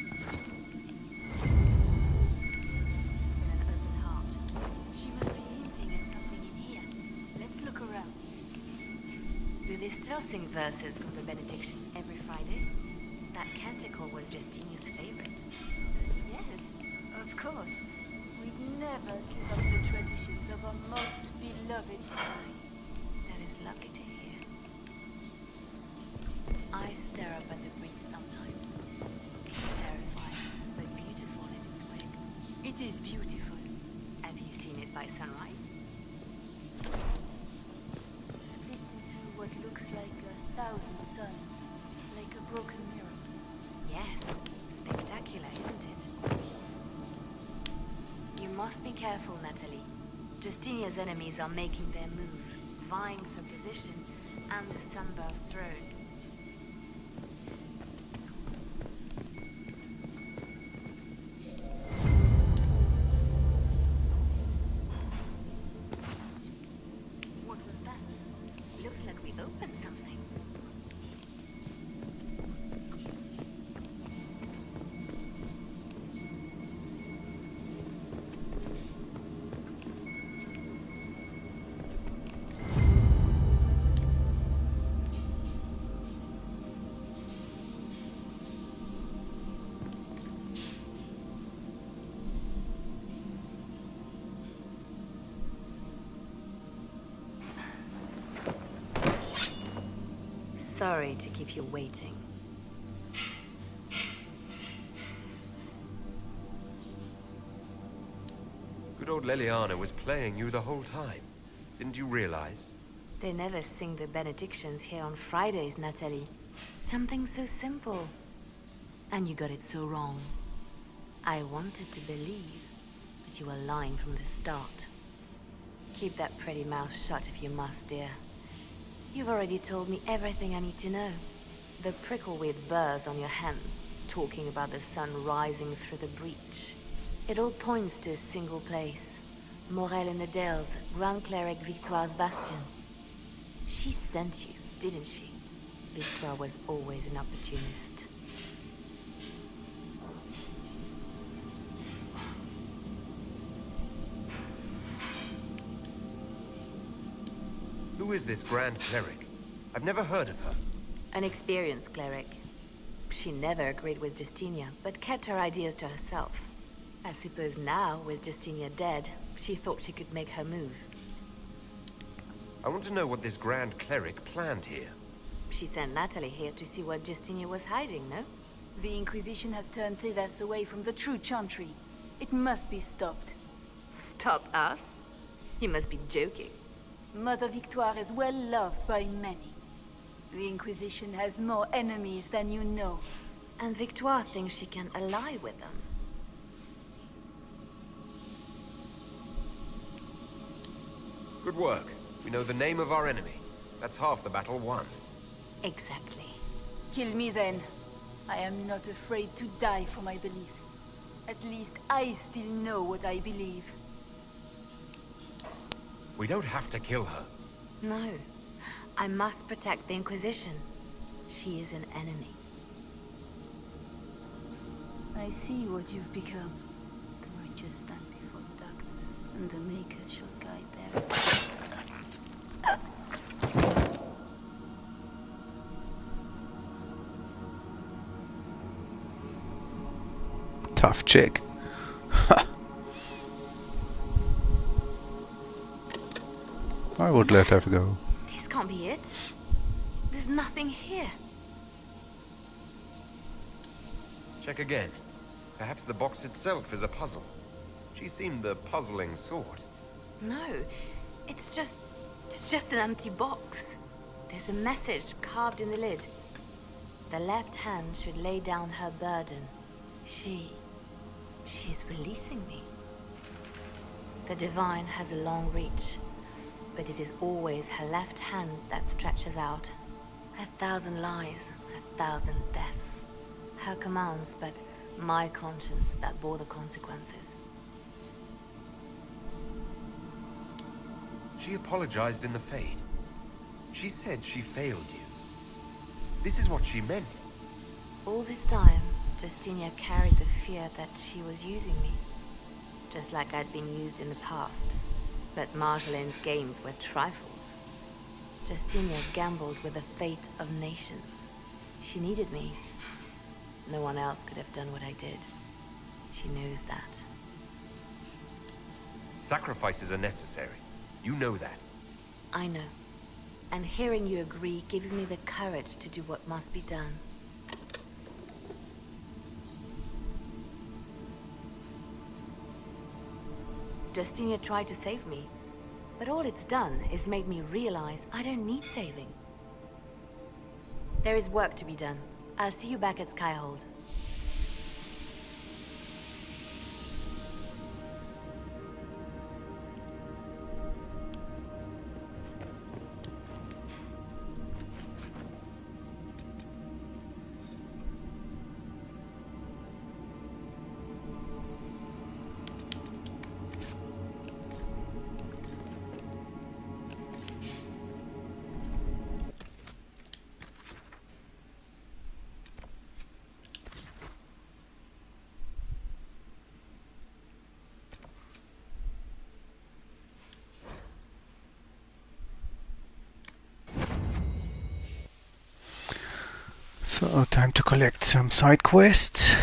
With an open heart. She must be hinting at something in here. Let's look around. Do they still sing verses from the benedictions every Friday? That canticle was Justinia's favorite. Yes, of course. We'd never give up the traditions of our most beloved divine. That is lovely to hear. I stare up at the bridge sometimes. It's terrifying, but beautiful in its way. It is beautiful. Have you seen it by sunrise? Split into what looks like 1,000 suns, like a broken mirror. Yes, spectacular, isn't it? You must be careful, Natalie. Justinia's enemies are making their move, vying for position and the Sunburst throne. What was that? Looks like we opened something. Sorry to keep you waiting. Good old Leliana was playing you the whole time. Didn't you realize? They never sing the benedictions here on Fridays, Natalie. Something so simple. And you got it so wrong. I wanted to believe, but you were lying from the start. Keep that pretty mouth shut if you must, dear. You've already told me everything I need to know. The prickle with burrs on your hem, talking about the sun rising through the breach. It all points to a single place. Morel in the Dales, Grand Cleric Victoire's bastion. She sent you, didn't she? Victoire was always an opportunist. Who is this Grand Cleric? I've never heard of her. An experienced cleric. She never agreed with Justinia, but kept her ideas to herself. I suppose now, with Justinia dead, she thought she could make her move. I want to know what this Grand Cleric planned here. She sent Natalie here to see what Justinia was hiding, no? The Inquisition has turned Thedas away from the true chantry. It must be stopped. Stop us? You must be joking. Mother Victoire is well loved by many. The Inquisition has more enemies than you know. And Victoire thinks she can ally with them. Good work. We know the name of our enemy. That's half the battle won. Exactly. Kill me then. I am not afraid to die for my beliefs. At least I still know what I believe. We don't have to kill her. No. I must protect the Inquisition. She is an enemy. I see what you've become. The righteous stand before the darkness, and the Maker shall guide them. Tough chick. I would let her go. This can't be it. There's nothing here. Check again. Perhaps the box itself is a puzzle. She seemed the puzzling sort. No, it's just an empty box. There's a message carved in the lid. The left hand should lay down her burden. She's releasing me. The divine has a long reach, but it is always her left hand that stretches out. 1,000 lies, 1,000 deaths. Her commands, but my conscience that bore the consequences. She apologized in the Fade. She said she failed you. This is what she meant. All this time, Justinia carried the fear that she was using me. Just like I'd been used in the past. But Marjolaine's games were trifles. Justinia gambled with the fate of nations. She needed me. No one else could have done what I did. She knows that. Sacrifices are necessary. You know that. I know. And hearing you agree gives me the courage to do what must be done. Justinia tried to save me, but all it's done is made me realize I don't need saving. There is work to be done. I'll see you back at Skyhold. So, time to collect some side quests.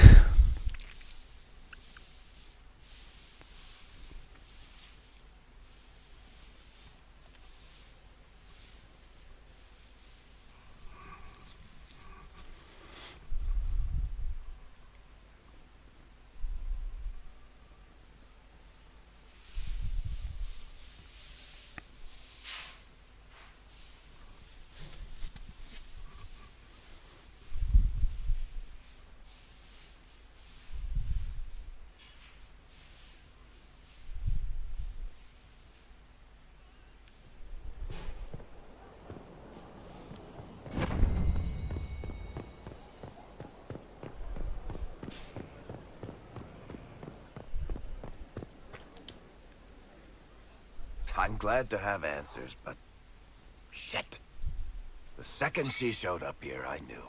I'm glad to have answers, but... shit. The second she showed up here, I knew.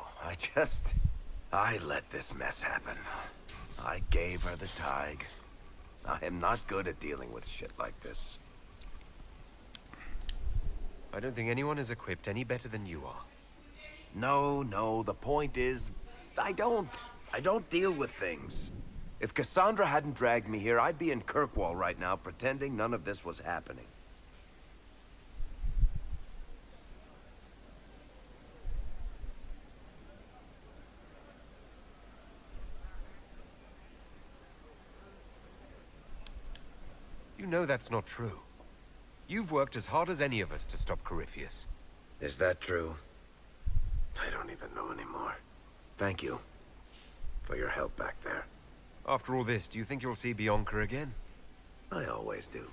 I let this mess happen. I gave her the Tig. I am not good at dealing with shit like this. I don't think anyone is equipped any better than you are. No, the point is... I don't deal with things. If Cassandra hadn't dragged me here, I'd be in Kirkwall right now pretending none of this was happening. You know that's not true. You've worked as hard as any of us to stop Corypheus. Is that true? I don't even know anymore. Thank you for your help back there. After all this, do you think you'll see Bianca again? I always do.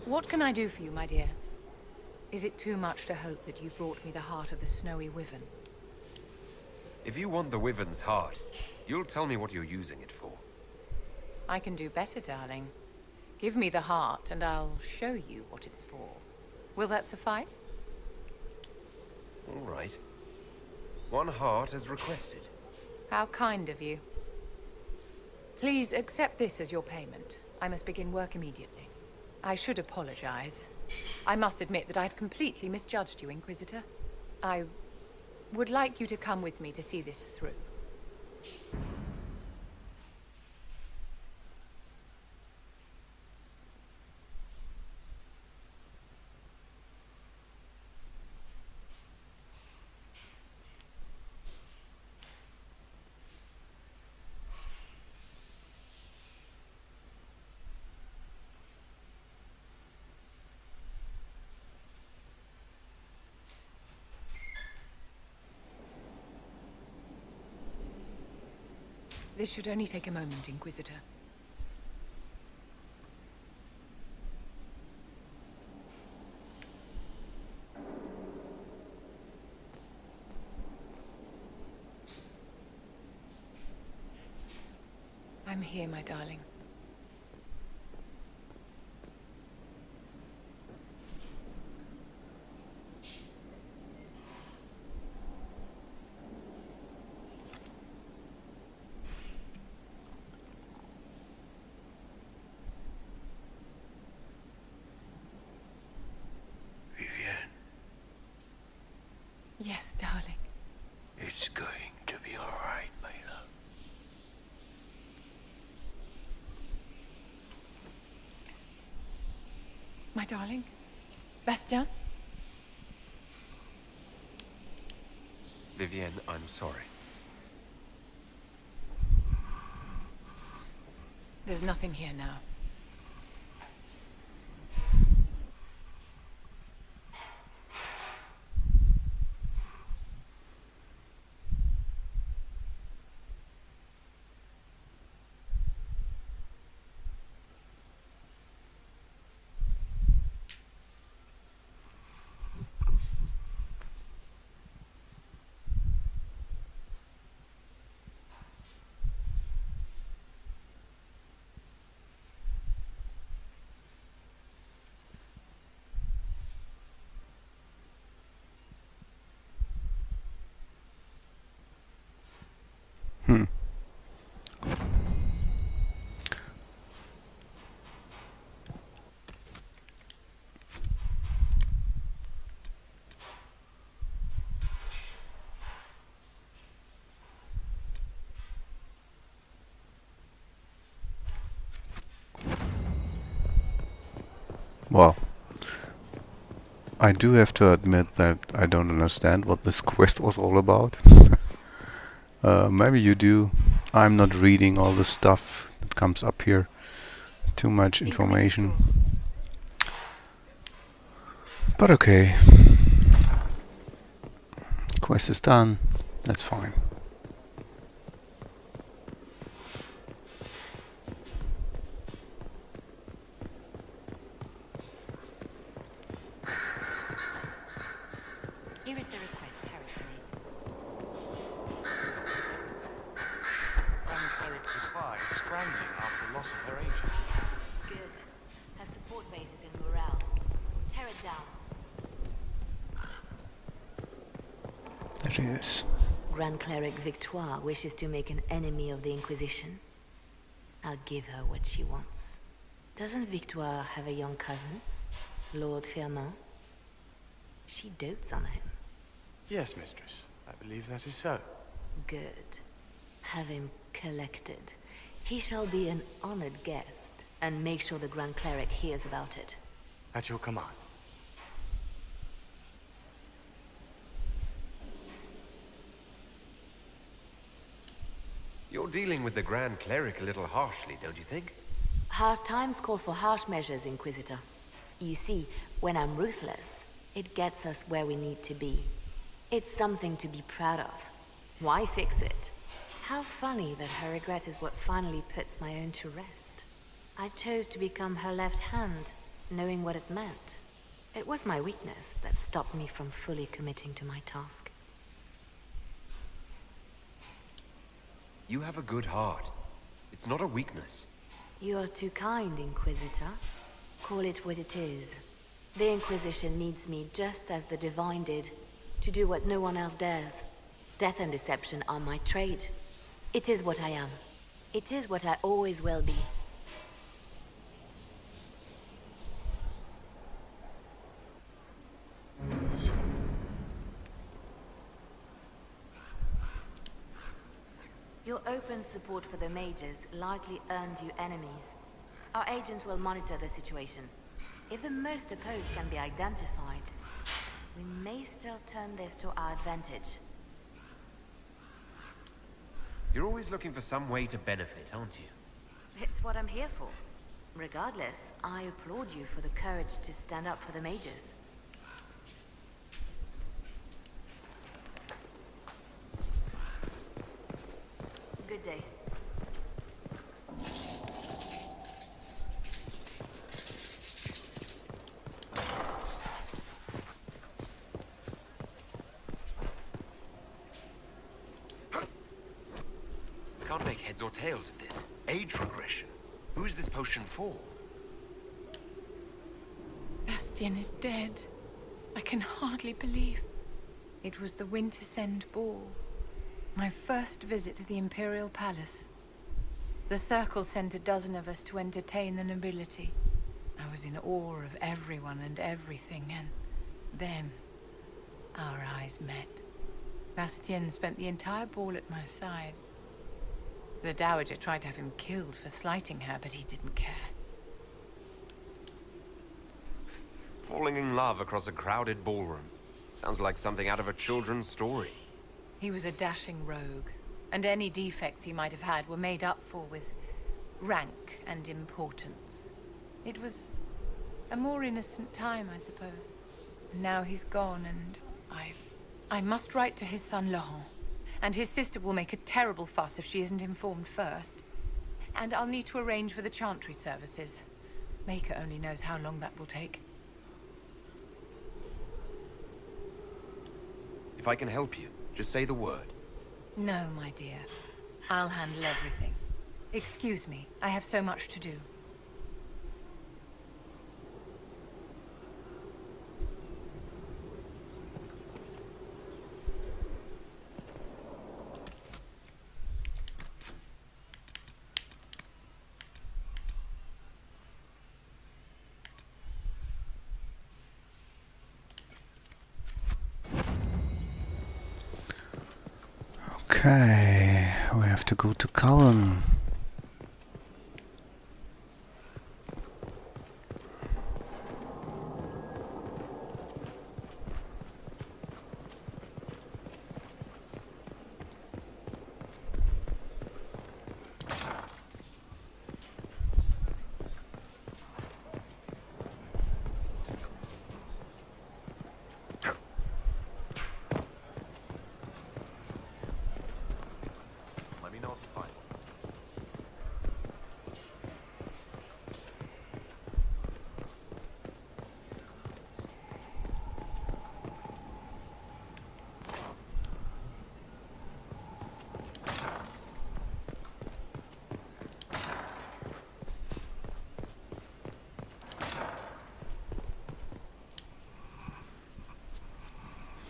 What can I do for you, my dear? Is it too much to hope that you've brought me the heart of the snowy wyvern? If you want the wyvern's heart, you'll tell me what you're using it for. I can do better, darling. Give me the heart, and I'll show you what it's for. Will that suffice? All right. One heart as requested. How kind of you. Please accept this as your payment. I must begin work immediately. I should apologize. I must admit that I had completely misjudged you, Inquisitor. I would like you to come with me to see this through. This should only take a moment, Inquisitor. I'm here, my darling. Yes, darling. It's going to be all right, my love. My darling? Bastien? Vivienne, I'm sorry. There's nothing here now. Well, I do have to admit that I don't understand what this quest was all about. Maybe you do. I'm not reading all the stuff that comes up here. Too much information. But okay. Quest is done. That's fine. Here is the request Harris made. Grand Cleric is scrambling after loss of her agent. Good. Her support base is in morale. Tear it down. There she is. Grand Cleric Victoire wishes to make an enemy of the Inquisition. I'll give her what she wants. Doesn't Victoire have a young cousin? Lord Firmin? She dotes on him. Yes, mistress. I believe that is so. Good. Have him collected. He shall be an honored guest, and make sure the Grand Cleric hears about it. At your command. You're dealing with the Grand Cleric a little harshly, don't you think? Harsh times call for harsh measures, Inquisitor. You see, when I'm ruthless, it gets us where we need to be. It's something to be proud of. Why fix it? How funny that her regret is what finally puts my own to rest. I chose to become her left hand, knowing what it meant. It was my weakness that stopped me from fully committing to my task. You have a good heart. It's not a weakness. You are too kind, Inquisitor. Call it what it is. The Inquisition needs me just as the Divine did, to do what no one else dares. Death and deception are my trade. It is what I am. It is what I always will be. Your open support for the mages likely earned you enemies. Our agents will monitor the situation. If the most opposed can be identified, we may still turn this to our advantage. You're always looking for some way to benefit, aren't you? It's what I'm here for. Regardless, I applaud you for the courage to stand up for the mages. Good day. I can't make heads or tails of this. Age regression. Who is this potion for? Bastien is dead. I can hardly believe. It was the Wintersend Ball. My first visit to the Imperial Palace. The Circle sent a dozen of us to entertain the nobility. I was in awe of everyone and everything, and then our eyes met. Bastien spent the entire ball at my side. The Dowager tried to have him killed for slighting her, but he didn't care. Falling in love across a crowded ballroom. Sounds like something out of a children's story. He was a dashing rogue, and any defects he might have had were made up for with rank and importance. It was a more innocent time, I suppose. And now he's gone, and I must write to his son Laurent. And his sister will make a terrible fuss if she isn't informed first. And I'll need to arrange for the chantry services. Maker only knows how long that will take. If I can help you, just say the word. No, my dear. I'll handle everything. Excuse me, I have so much to do. Okay, we have to go to Cullen.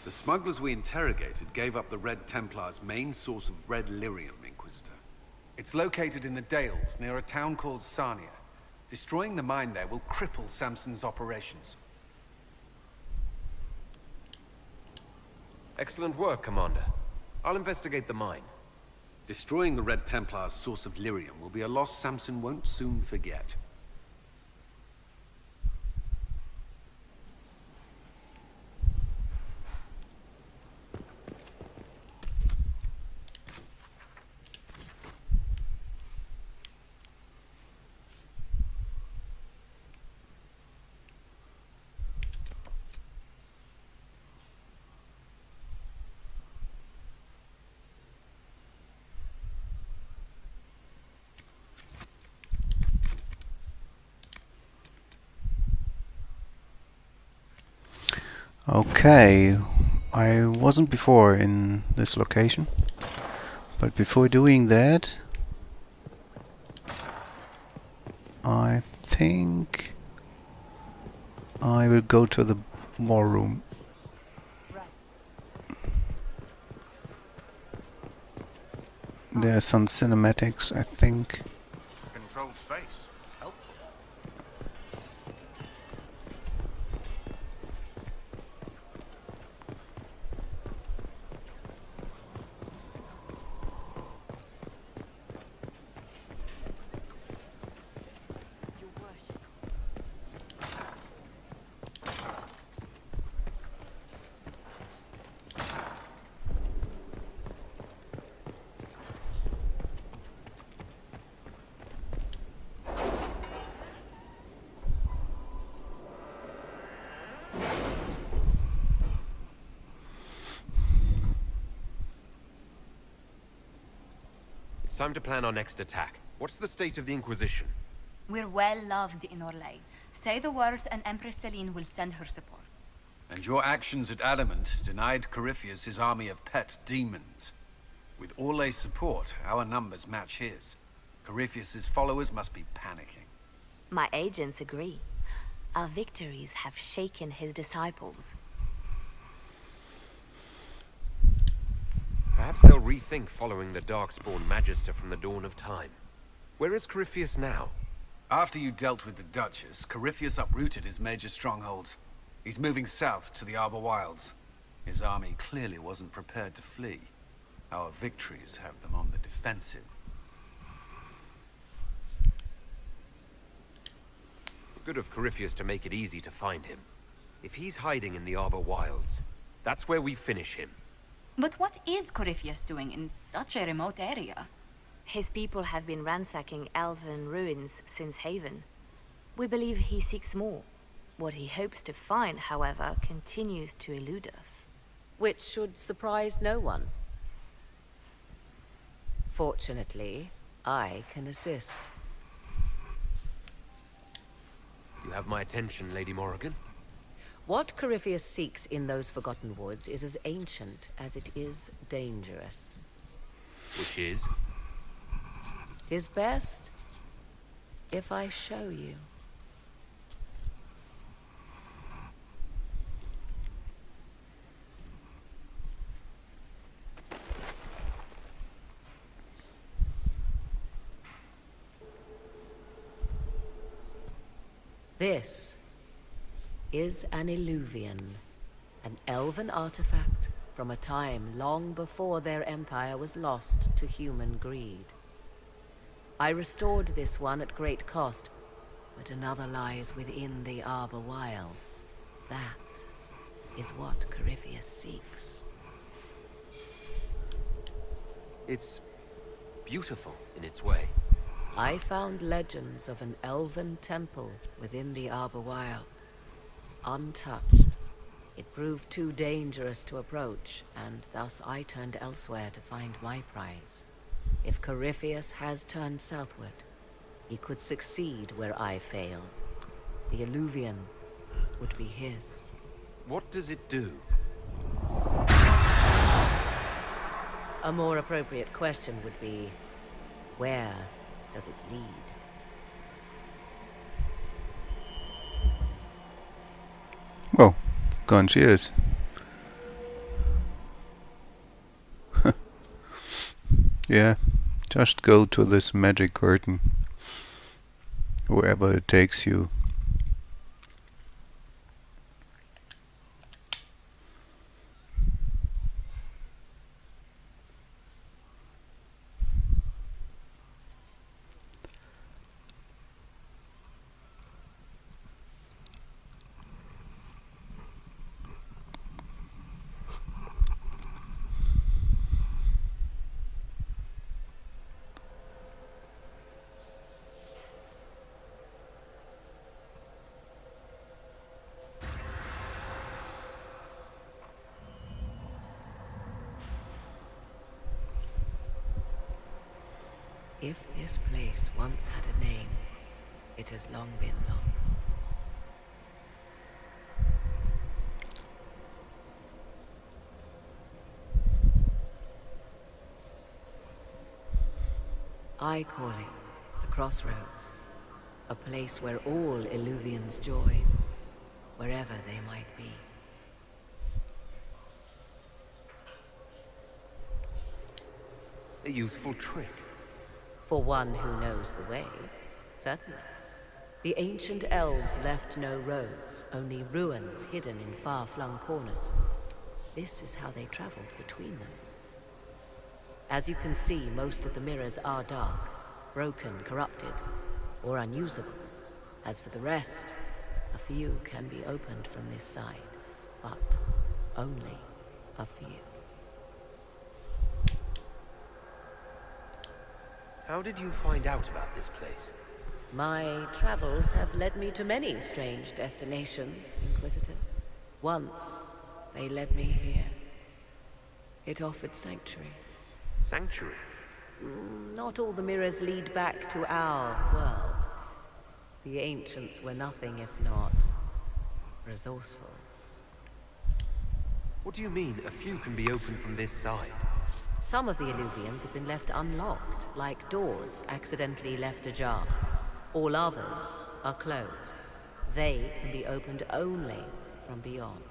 The smugglers we interrogated gave up the Red Templars' main source of red lyrium, Inquisitor. It's located in the Dales, near a town called Sarnia. Destroying the mine there will cripple Samson's operations. Excellent work, Commander. I'll investigate the mine. Destroying the Red Templars' source of lyrium will be a loss Samson won't soon forget. Okay, I wasn't before in this location, but before doing that, I think I will go to the war room. There are some cinematics, I think. Controlled space. Helpful. Time to plan our next attack. What's the state of the Inquisition? We're well loved in Orlais. Say the words and Empress Celine will send her support. And your actions at Adamant denied Corypheus his army of pet demons. With Orlais' support, our numbers match his. Corypheus' followers must be panicking. My agents agree. Our victories have shaken his disciples. Perhaps they'll rethink following the Darkspawn Magister from the dawn of time. Where is Corypheus now? After you dealt with the Duchess, Corypheus uprooted his major strongholds. He's moving south to the Arbor Wilds. His army clearly wasn't prepared to flee. Our victories have them on the defensive. Good of Corypheus to make it easy to find him. If he's hiding in the Arbor Wilds, that's where we finish him. But what is Corypheus doing in such a remote area? His people have been ransacking elven ruins since Haven. We believe he seeks more. What he hopes to find, however, continues to elude us. Which should surprise no one. Fortunately, I can assist. You have my attention, Lady Morrigan. What Corypheus seeks in those Forgotten Woods is as ancient as it is dangerous. Which is? His best, if I show you. This is an illuvian, an elven artifact from a time long before their empire was lost to human greed. I restored this one at great cost, but another lies within the Arbor Wilds. That is what Corypheus seeks. It's beautiful in its way. I found legends of an elven temple within the Arbor Wilds. Untouched. It proved too dangerous to approach, and thus I turned elsewhere to find my prize. If Corypheus has turned southward, he could succeed where I failed. The Illuvian would be his. What does it do? A more appropriate question would be, where does it lead? Well, gone she is. Yeah, just go to this magic curtain, wherever it takes you. If this place once had a name, it has long been lost. I call it the Crossroads, a place where all Illuvians join, wherever they might be. A useful trick. For one who knows the way, certainly. The ancient elves left no roads, only ruins hidden in far-flung corners. This is how they traveled between them. As you can see, most of the mirrors are dark, broken, corrupted, or unusable. As for the rest, a few can be opened from this side, but only a few. How did you find out about this place? My travels have led me to many strange destinations, Inquisitor. Once, they led me here. It offered sanctuary. Sanctuary? Not all the mirrors lead back to our world. The ancients were nothing if not resourceful. What do you mean, a few can be opened from this side? Some of the Illuvians have been left unlocked, like doors accidentally left ajar. All others are closed. They can be opened only from beyond.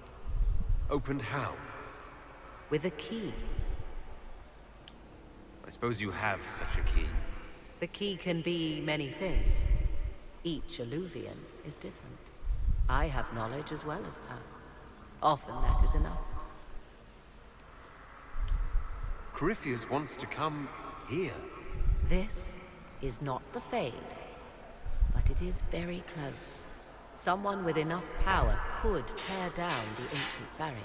Opened how? With a key. I suppose you have such a key. The key can be many things. Each Illuvian is different. I have knowledge as well as power. Often that is enough. Corypheus wants to come here. This is not the Fade, but it is very close. Someone with enough power could tear down the ancient barriers.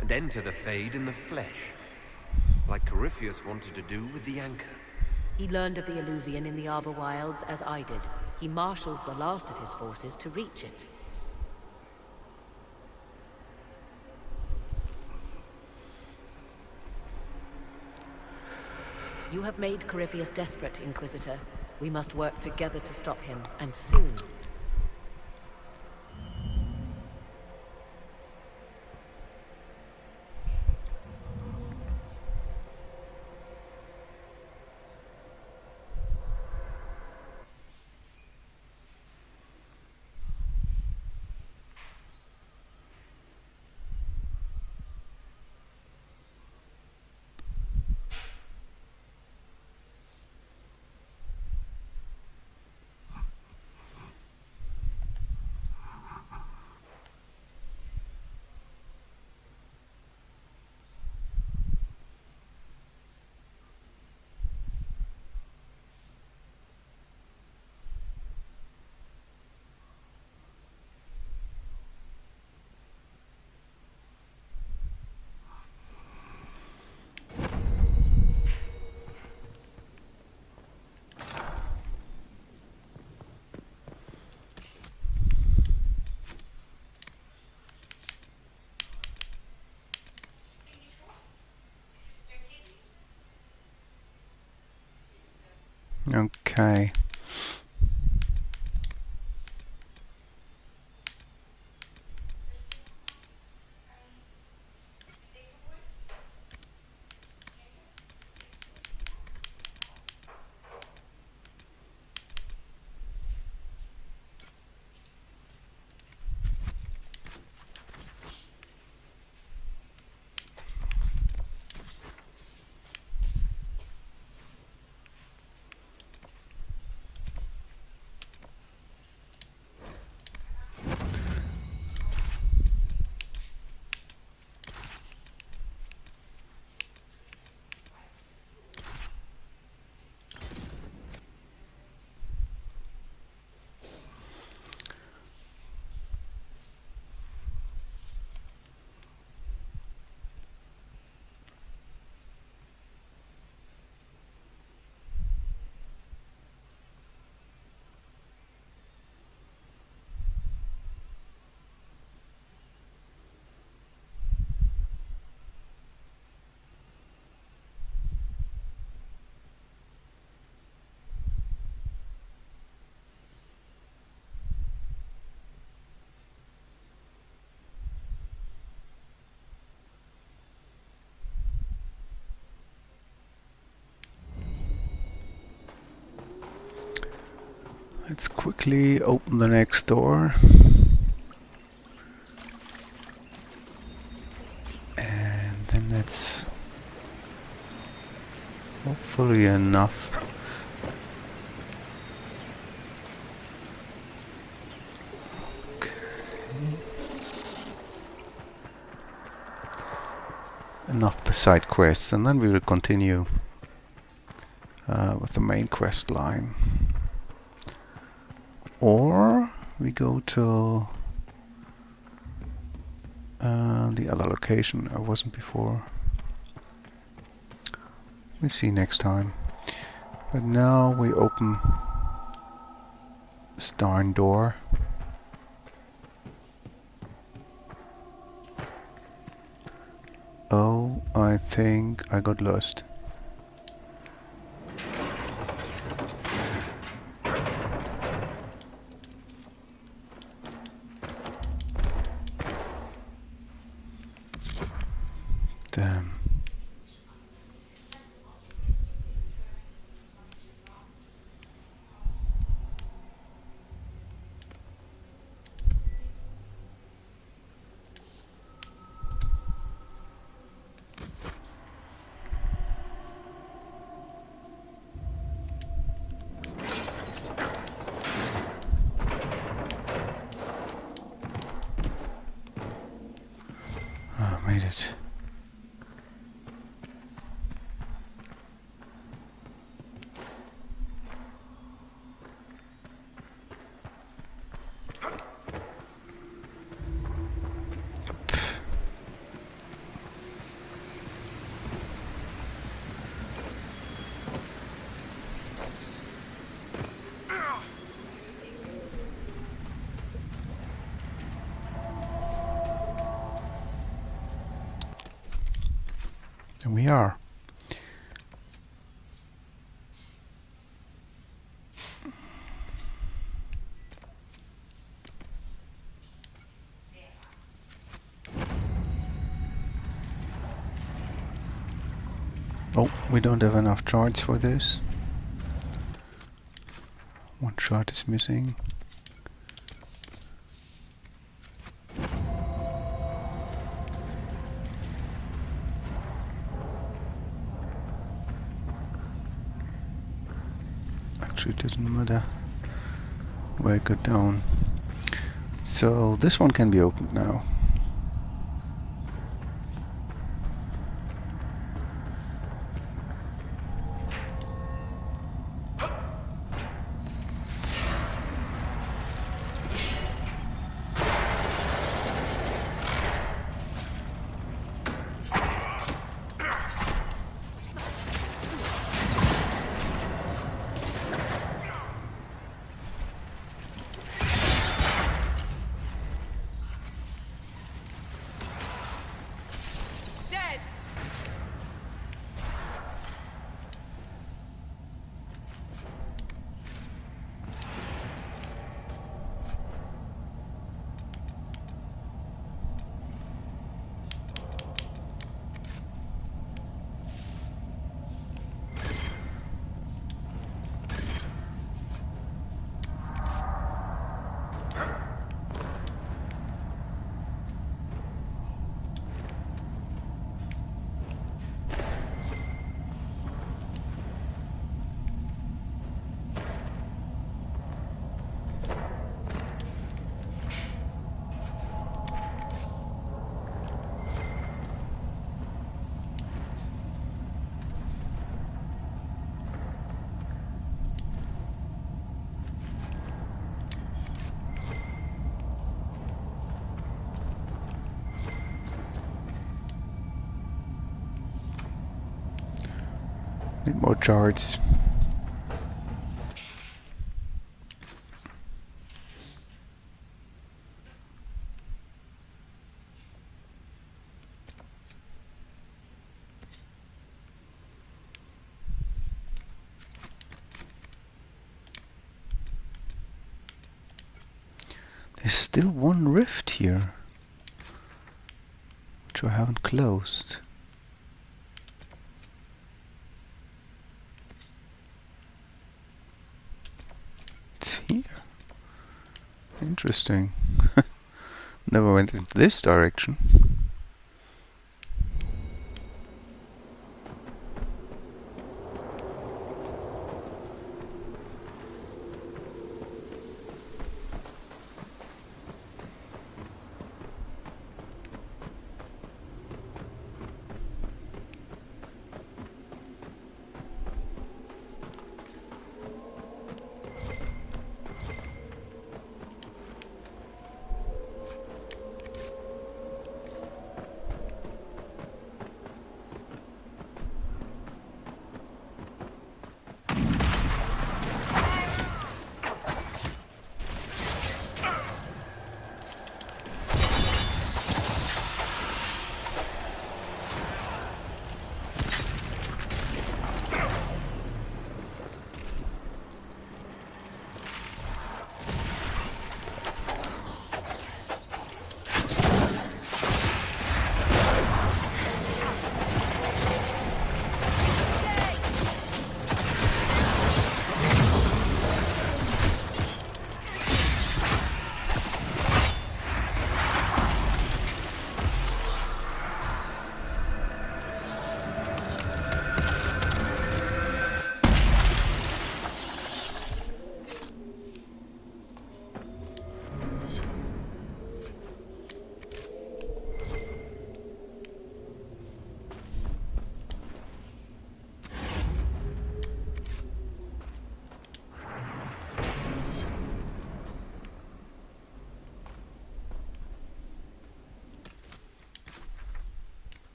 And enter the Fade in the flesh, like Corypheus wanted to do with the anchor. He learned of the Illuvian in the Arbor Wilds as I did. He marshals the last of his forces to reach it. You have made Corypheus desperate, Inquisitor. We must work together to stop him, and soon. Okay. quickly open the next door. And then that's hopefully enough. Okay. Enough the side quests, and then we will continue with the main quest line. Or we go to the other location I wasn't before. We'll see next time. But now we open this darn door. Oh, I think I got lost. Damn. Ah, made it. And we are. Oh, we don't have enough charts for this. One chart is missing. Actually, it doesn't matter where I go down. So this one can be opened now. Need more charts. There's still one rift here, which I haven't closed. It's here. Interesting. Never went into this direction.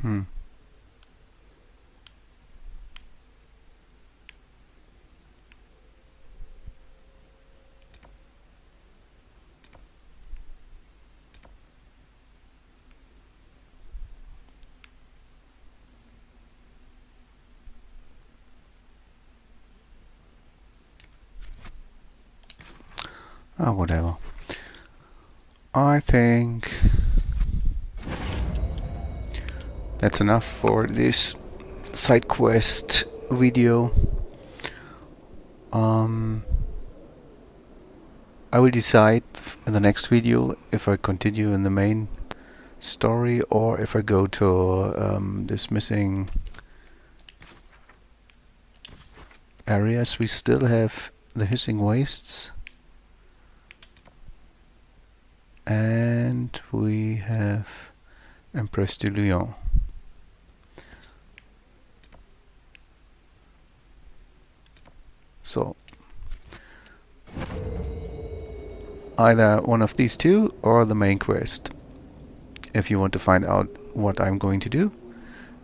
Hmm. Ah, whatever. I think that's enough for this side quest video. I will decide in the next video if I continue in the main story or if I go to this missing areas. We still have the hissing wastes and we have Empress de Lyon. So either one of these two or the main quest. If you want to find out what I'm going to do,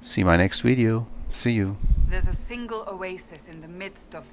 see my next video. See you. There's a single oasis in the midst of